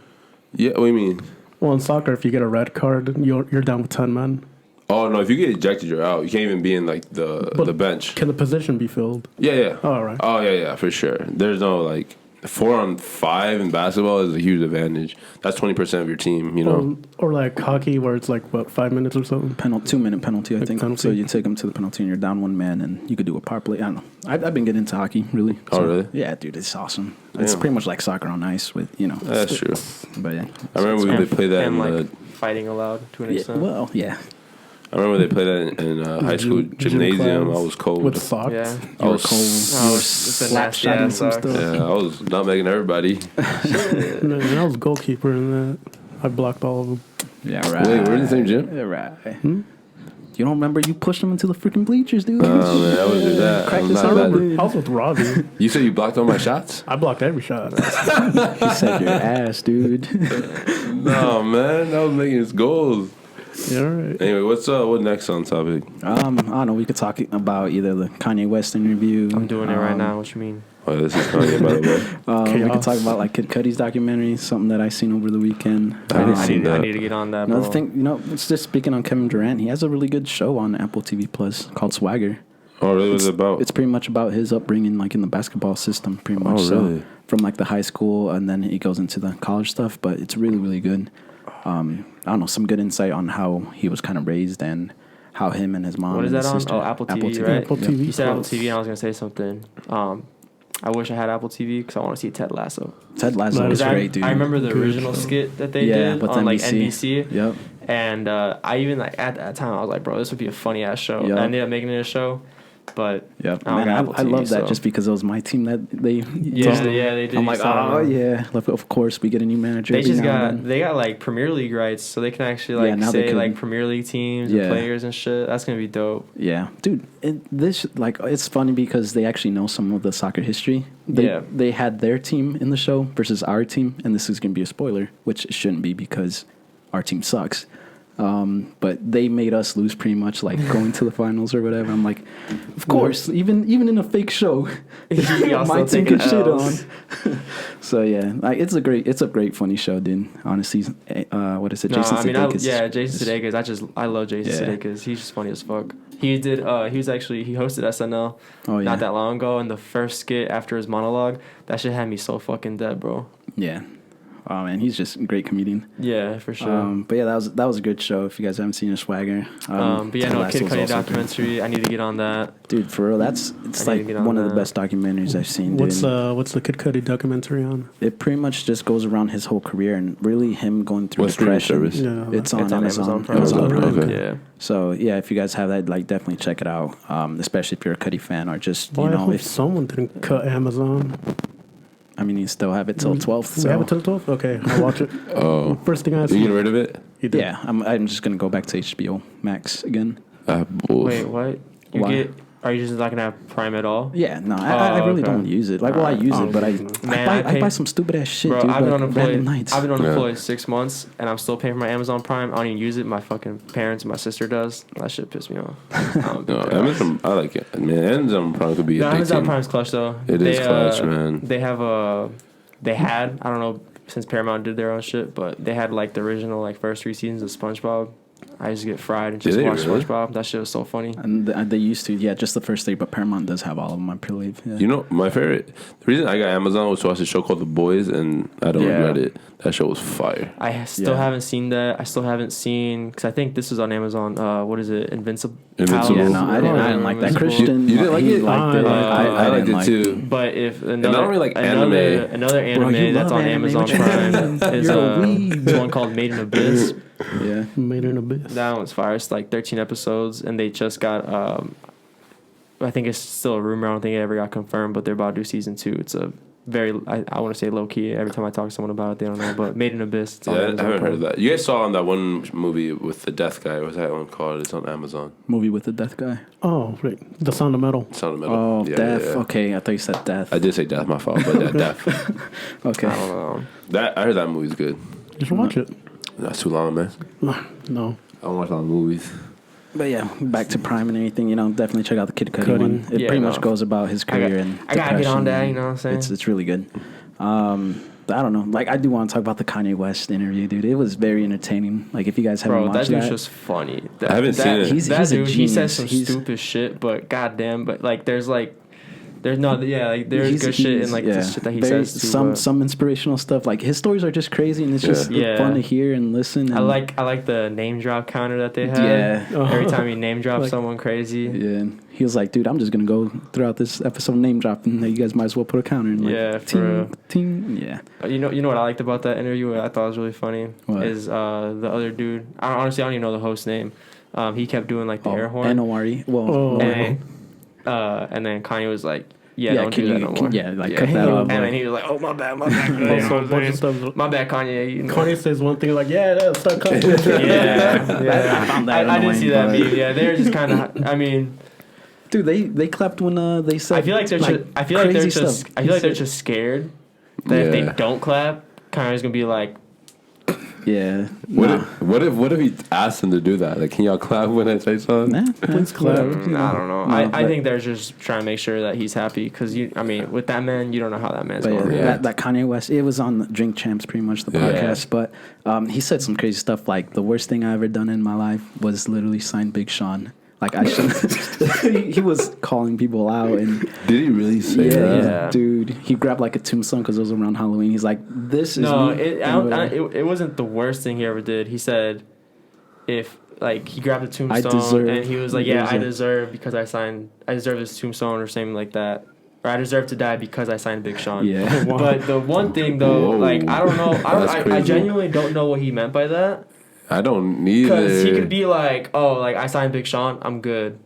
Yeah, what do you mean? Well, in soccer, if you get a red card, you're down with 10 men. Oh, no, if you get ejected, you're out. You can't even be in, like, the bench. Can the position be filled? Yeah. Oh, right. Oh, yeah, for sure. There's no, like, 4-on-5 in basketball is a huge advantage. That's 20% of your team, you know. Or like hockey, where it's like what 5 minutes or something. 2-minute penalty, I Like think. penalty? So you take them to the penalty, and you're down one man, and you could do a power play. I don't know. I've been getting into hockey, really. Oh, really? Yeah, dude, it's awesome. It's Damn. pretty much like soccer on ice with That's true. But yeah, I remember they played that in like fighting allowed to an yeah. extent. Well, yeah. I remember they played that in high school Gym gymnasium. class I was cold. with socks. Yeah. I was cold. Oh, it's a slap nasty shotting ass some sock. stuff. Yeah, I was not making everybody. And I was goalkeeper in that. I blocked all of them. Yeah, right. Wait, we're in the same gym? Yeah, right. You don't remember you pushed them into the freaking bleachers, dude? Oh, man, I wouldn't do that. Crack I'm this not out, that- dude. I was with Robbie. You said you blocked all my shots? I blocked every shot. He said your ass, dude. No, man. I was making his goals. Yeah, all right. Anyway, what next on topic? I don't know. We could talk about either the Kanye West interview. I'm doing it right now. What you mean? Oh, this is Kanye, by the way. We could Chaos. talk about like Kid Cudi's documentary, something that I seen over the weekend. I didn't see I that. need to get on that, bro. Another thing, it's just speaking on Kevin Durant. He has a really good show on Apple TV Plus called Swagger. Oh, really? What's it about? It's pretty much about his upbringing, like in the basketball system, pretty much. Oh, really? So from like the high school, and then he goes into the college stuff. But it's really, really good. I don't know, some good insight on how he was kind of raised and how him and his mom. What is and that his on? sister- Oh, Apple TV, right? Apple Yep. TV. You said Apple TV, and I was gonna say something. I wish I had Apple TV because I want to see Ted Lasso. Ted Lasso Nice. was I, great, dude. I remember the Good original show. skit that they Yeah, did with on like NBC. NBC. Yep. And I even like at that time I was like, bro, this would be a funny ass show. Yep. I ended up making it a show, but Yep. I don't Man, got Apple I TV, love that so- just because it was my team that they. yeah, they did. I'm like, oh yeah. Like, of course, we get a new manager. They every just now and then. they got like Premier League rights, so they can actually Yeah, like now they say can- like Premier League teams Yeah. and players and shit. That's gonna be dope. Yeah, dude. It's funny because they actually know some of the soccer history. They had their team in the show versus our team, and this is gonna be a spoiler, which it shouldn't be because our team sucks. But they made us lose pretty much, like going to the finals or whatever. I'm like, of course, even in a fake show, Y'all my still team can taking shit on. L's. So yeah, like it's a great funny show, dude. Honestly, what is it? No, Jason I mean, Sudeikis. Jason Sudeikis. I love Jason Yeah. Sudeikis. He's just funny as fuck. He did. He hosted SNL Oh yeah, not that long ago, and the first skit after his monologue, that shit had me so fucking dead, bro. yeah. Oh man, he's just a great comedian. Yeah, for sure. But yeah, that was a good show. If you guys haven't seen a Swagger, But yeah, Ted no, Lasso's Kid Cudi also documentary. I need to get on that. good. Dude, for real, it's I need to like get on one of the that. best documentaries I've seen. Dude. What's the Kid Cudi documentary on? It pretty much just goes around his whole career and really him going through What streaming depression. service? Yeah, It's on It's on Amazon. Amazon Prime. Amazon Prime. Okay. Yeah. So yeah, if you guys have that, like definitely check it out. Especially if you're a Cudi fan or just Boy, I hope if someone didn't cut Amazon. I mean you still have it till 12th. We So have it till 12th? Okay, I'll watch it. Oh. First thing I You see. getting rid of it? You did. yeah, I'm just gonna go back to HBO Max again. Wait, what? Why? Are you just not gonna have Prime at all? Yeah, no, I really okay. don't use it. Like, well, I use it, but I Man, buy some stupid ass shit, Bro, dude. I've been like unemployed. random nights. I've been unemployed 6 months, and I'm still paying for my Amazon Prime. I don't even use it. My fucking parents, and my sister does. That shit pissed me off. No, Amazon, I like it. Man, Amazon Prime could be No, a big Amazon team. Prime's clutch though. It is clutch, man. They have they had, I don't know, since Paramount did their own shit, but they had like the original like first 3 seasons of SpongeBob. I used to get fried and just Did they watch really? SpongeBob. That shit was so funny. And they used to, yeah, just the first 3, but Paramount does have all of them, I believe. Yeah. You know, my favorite, the reason I got Amazon was to watch a show called The Boys, and I don't Yeah. regret it. That show was fire. I still Yeah. haven't seen that. I still haven't seen, because I think this is on Amazon. What is it? Invincible. Invincible. Yeah, no, I didn't like that. Invincible. Christian, You didn't like he it? liked it. I liked didn't it like too. But if I don't really like another Bro, you anime that's love on anime, Amazon what you Prime mean? is You're a weeb. one called Made in Abyss. Yeah. Made in Abyss. That one's fire. It's like 13 episodes, and they just got. I think it's still a rumor. I don't think it ever got confirmed, but they're about to do season 2. It's a very, I want to say low key. Every time I talk to someone about it, they don't know. But Made in Abyss. It's on Yeah, I Amazon haven't heard Prime. of that. You guys saw on that one movie with the death guy. What's that one called? It's on Amazon. Movie with the death guy. Oh, right. The Sound of Metal. Sound of Metal. Oh, Yeah, death. yeah, yeah. Okay, I thought you said death. I did say death, my fault, but yeah, death. Okay. I don't know. I heard that movie's good. You should watch it. That's too long, man. No. I don't watch a lot of movies. But yeah, back to Prime and everything. Definitely check out the Kid Cudi Cudi. one. It Yeah, pretty no. much goes about his career and I gotta get on depression. that. You know what I'm saying? It's really good. I don't know. Like, I do want to talk about the Kanye West interview, dude. It was very entertaining. Like, if you guys haven't Bro, that watched dude's that, just funny. I haven't seen it. He's that a dude, he says genius. some He's- stupid shit, but goddamn, but like there's like there's there's good shit in like the shit that he says too. Some inspirational stuff. Like his stories are just crazy, and it's just fun to hear and listen. And I like the name drop counter that they have. Yeah, every time he name drops someone crazy. Yeah, he was like, dude, I'm just gonna go throughout this episode name dropping. You guys might as well put a counter in. Like, for team. Yeah. You know what I liked about that interview? What I thought was really funny is the other dude. Honestly, I don't even know the host's name. He kept doing like the air horn. N-O-R-E. Well, and then Kanye was like, don't do that no more. Cut that off. And then he was like, oh, my bad. My bad, Kanye. Kanye says one thing like, start cutting. I found that I didn't see that meme. Yeah, they're just kind of, I mean... Dude, they clapped when they said... I feel like they're just scared that if they don't clap, Kanye's going to be like... Yeah. What if he asked him to do that? Like, can y'all clap when I say something? Please clap. I don't know. I think they're just trying to make sure that he's happy because with that man, you don't know how that man's going to react. That Kanye West, it was on Drink Champs, pretty much the podcast. But he said some crazy stuff like the worst thing I ever done in my life was literally sign Big Sean. Like I should. He was calling people out, and did he really say that? Yeah, dude. He grabbed like a tombstone because it was around Halloween. He's like, "This is it wasn't the worst thing he ever did." He said, "If like he grabbed a tombstone and he was like, I deserve because I deserve this tombstone or something like that." Or I deserve to die because I signed Big Sean. Yeah. But the one thing though, like I don't know, I genuinely don't know what he meant by that. I don't need it. Because he could be like, I signed Big Sean, I'm good.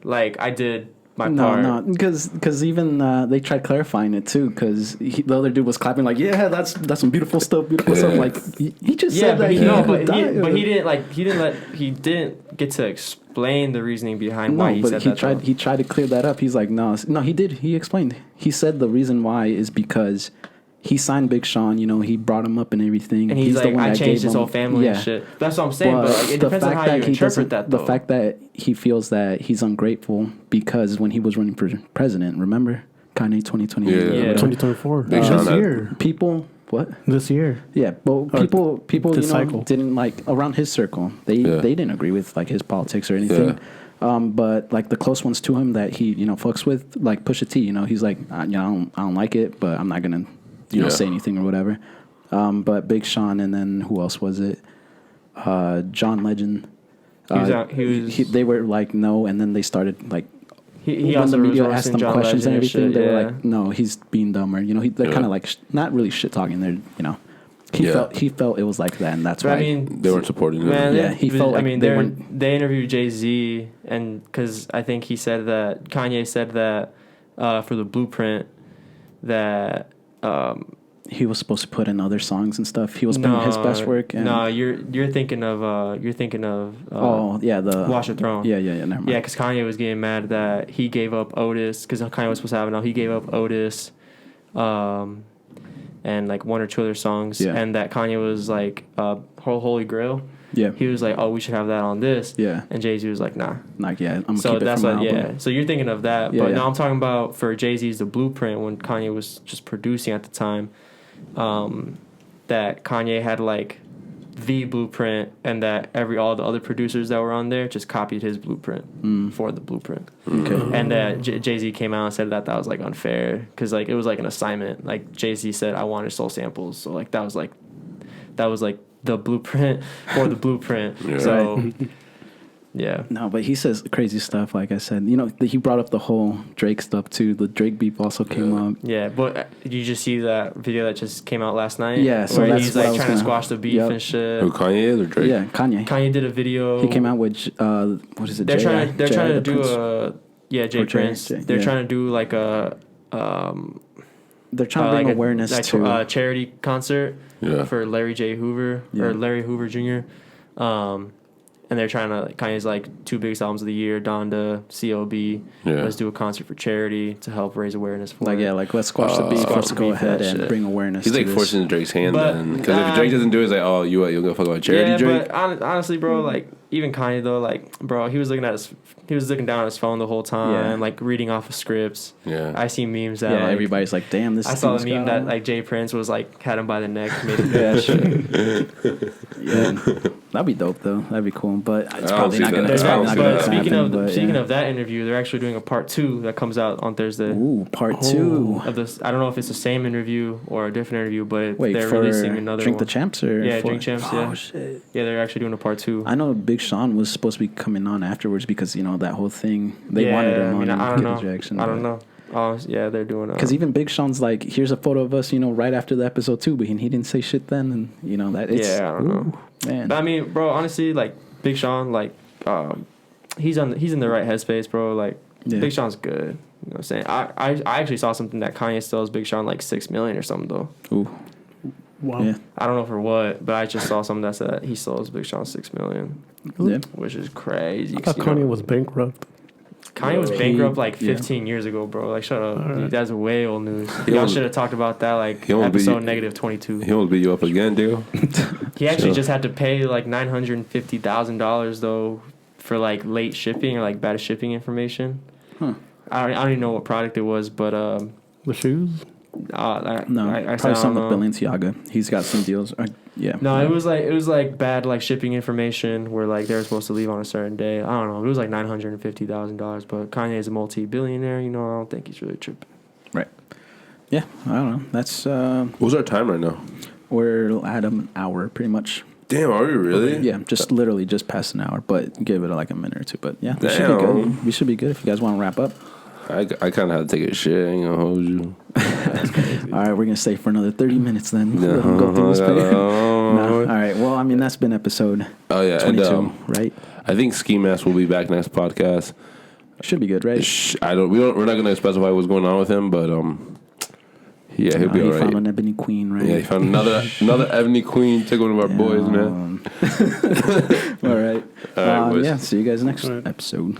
Like, I did my part. No, because even they tried clarifying it too, because the other dude was clapping like, that's some beautiful stuff. Like, he just said that he didn't get to explain the reasoning behind why he said that. He tried to clear that up. He's like, no, he did. He explained. He said the reason why is because he signed Big Sean, he brought him up and everything. And he's like, I changed his whole family and shit. That's what I'm saying, but like, it depends on how you interpret that, though. The fact that he feels that he's ungrateful because when he was running for president, remember? Kanye 2028. Yeah. 2024. This year. People... What? This year. Yeah, but people didn't like... Around his circle, they didn't agree with like his politics or anything. Yeah. But like the close ones to him that he, fucks with, like Pusha T, he's like, I don't like it, but I'm not going to... say anything or whatever. But Big Sean and then who else was it? John Legend. They were like, no, and then they started like... He when also the media asked them questions and everything, they were like, no, he's being dumber. They're kind of like, not really shit-talking. They're, He felt it was like that, and that's why they weren't supporting him. He felt like they interviewed Jay-Z, and because I think Kanye said that for the Blueprint that... he was supposed to put in other songs and stuff. He was putting his best work. And you're thinking of the Watch the Throne. Yeah, never mind. Yeah, because Kanye was getting mad that he gave up Otis because Kanye was supposed to have it now. He gave up Otis, and like one or two other songs, and that Kanye was like Holy Grail. Yeah, he was like, oh, we should have that on this. Yeah, and Jay-Z was like, nah. Like, I'm gonna so keep that's it from what. my Yeah, album. so you're thinking of that, but no, I'm talking about for Jay-Z's The Blueprint when Kanye was just producing at the time. That Kanye had like the blueprint, and that all the other producers that were on there just copied his blueprint for the Blueprint. Okay, and that Jay-Z came out and said that was like unfair because like it was like an assignment. Like Jay-Z said, I wanted soul samples, so like that was like the blueprint for the Blueprint. So. Yeah. No, but he says crazy stuff, like I said. He brought up the whole Drake stuff, too. The Drake beef also came up. Yeah, but did you just see that video that just came out last night? Yeah, so where that's he's like trying to squash the beef and shit. Who, Kanye is or Drake? Yeah, Kanye. Kanye did a video. He came out with, what is it? They're trying to do Jay Prince. They're trying to do like a... they're trying to bring awareness to... a charity concert for Larry J. Hoover, or Larry Hoover Jr., and they're trying to, Kanye's like 2 biggest albums of the year, Donda, C.O.B. Let's do a concert for charity to help raise awareness for it. Let's squash the beef. Let's go ahead and bring awareness to this. He's like forcing Drake's hand then. Because if Drake doesn't do it, it's like, oh, you'll go fuck about charity, Drake? But honestly, bro, like, even Kanye, though, like, bro, he was looking down at his phone the whole time, like, reading off of scripts. Yeah. I see memes that, like... everybody's like, damn, this is... I saw the meme that, like, Jay Prince was, like, had him by the neck, made him do that shit. Yeah. That'd be dope, though. That'd be cool. But it's don't probably see not going that. to I don't see that. Speaking of that interview, they're actually doing a part 2 that comes out on Thursday. Ooh, part 2 of this. I don't know if it's the same interview or a different interview, but Wait, they're for releasing another Drink one. the Champs? Or Yeah, for, Drink Champs, yeah. Oh, shit. Yeah, they're actually doing a part 2. I know Big Sean was supposed to be coming on afterwards because, that whole thing. They wanted him on I and don't get his reaction. I don't know. Yeah, they're doing Because even Big Sean's like, here's a photo of us, right after the episode 2, but he didn't say shit then. And, that it's. Yeah, I don't know. Man. But I mean, bro, honestly, like, Big Sean, like, he's in the right headspace, bro. Like, Big Sean's good. You know what I'm saying? I actually saw something that Kanye still owes Big Sean like $6 million or something though. Ooh. Wow. Yeah. I don't know for what, but I just saw something that said he still owes Big Sean $6 million. Yeah. Which is crazy. I thought Kanye was bankrupt. Kanye was bankrupt like 15 years ago, bro. Like, shut up. Right. Dude, that's way old news. He Y'all won't- should have talked about that like he won't be- episode negative 22. He won't beat you up again, dude. He actually Sure. just had to pay like $950,000 though for like late shipping or like bad shipping information. Huh. I don't even know what product it was, but The shoes? No, I probably don't something know. with Balenciaga. He's got some deals. Yeah. No, it was like bad like shipping information where like they were supposed to leave on a certain day. I don't know. It was like $950,000, but Kanye is a multi-billionaire. I don't think he's really tripping. Right. Yeah, I don't know. That's What's our time right now? we're at an hour pretty much. Damn, are we really? Yeah, just literally just past an hour, but give it like a minute or two. But yeah, we should be Damn. good. We should be good if you guys want to wrap up. I kind of had to take a shit. I ain't gonna hold you. All right, we're gonna stay for another 30 minutes then. Yeah. Let 'em go through this page. No. No. All right. Well, I mean that's been episode Oh yeah, 22, and right? I think Ski Mask will be back next podcast. Should be good, right? We're not gonna specify what's going on with him, but yeah, he'll be He alright. found an ebony queen, right? Yeah, he found another Ebony Queen. Took one of our boys, man. All right. All right, boys. Yeah. See you guys next All right. episode.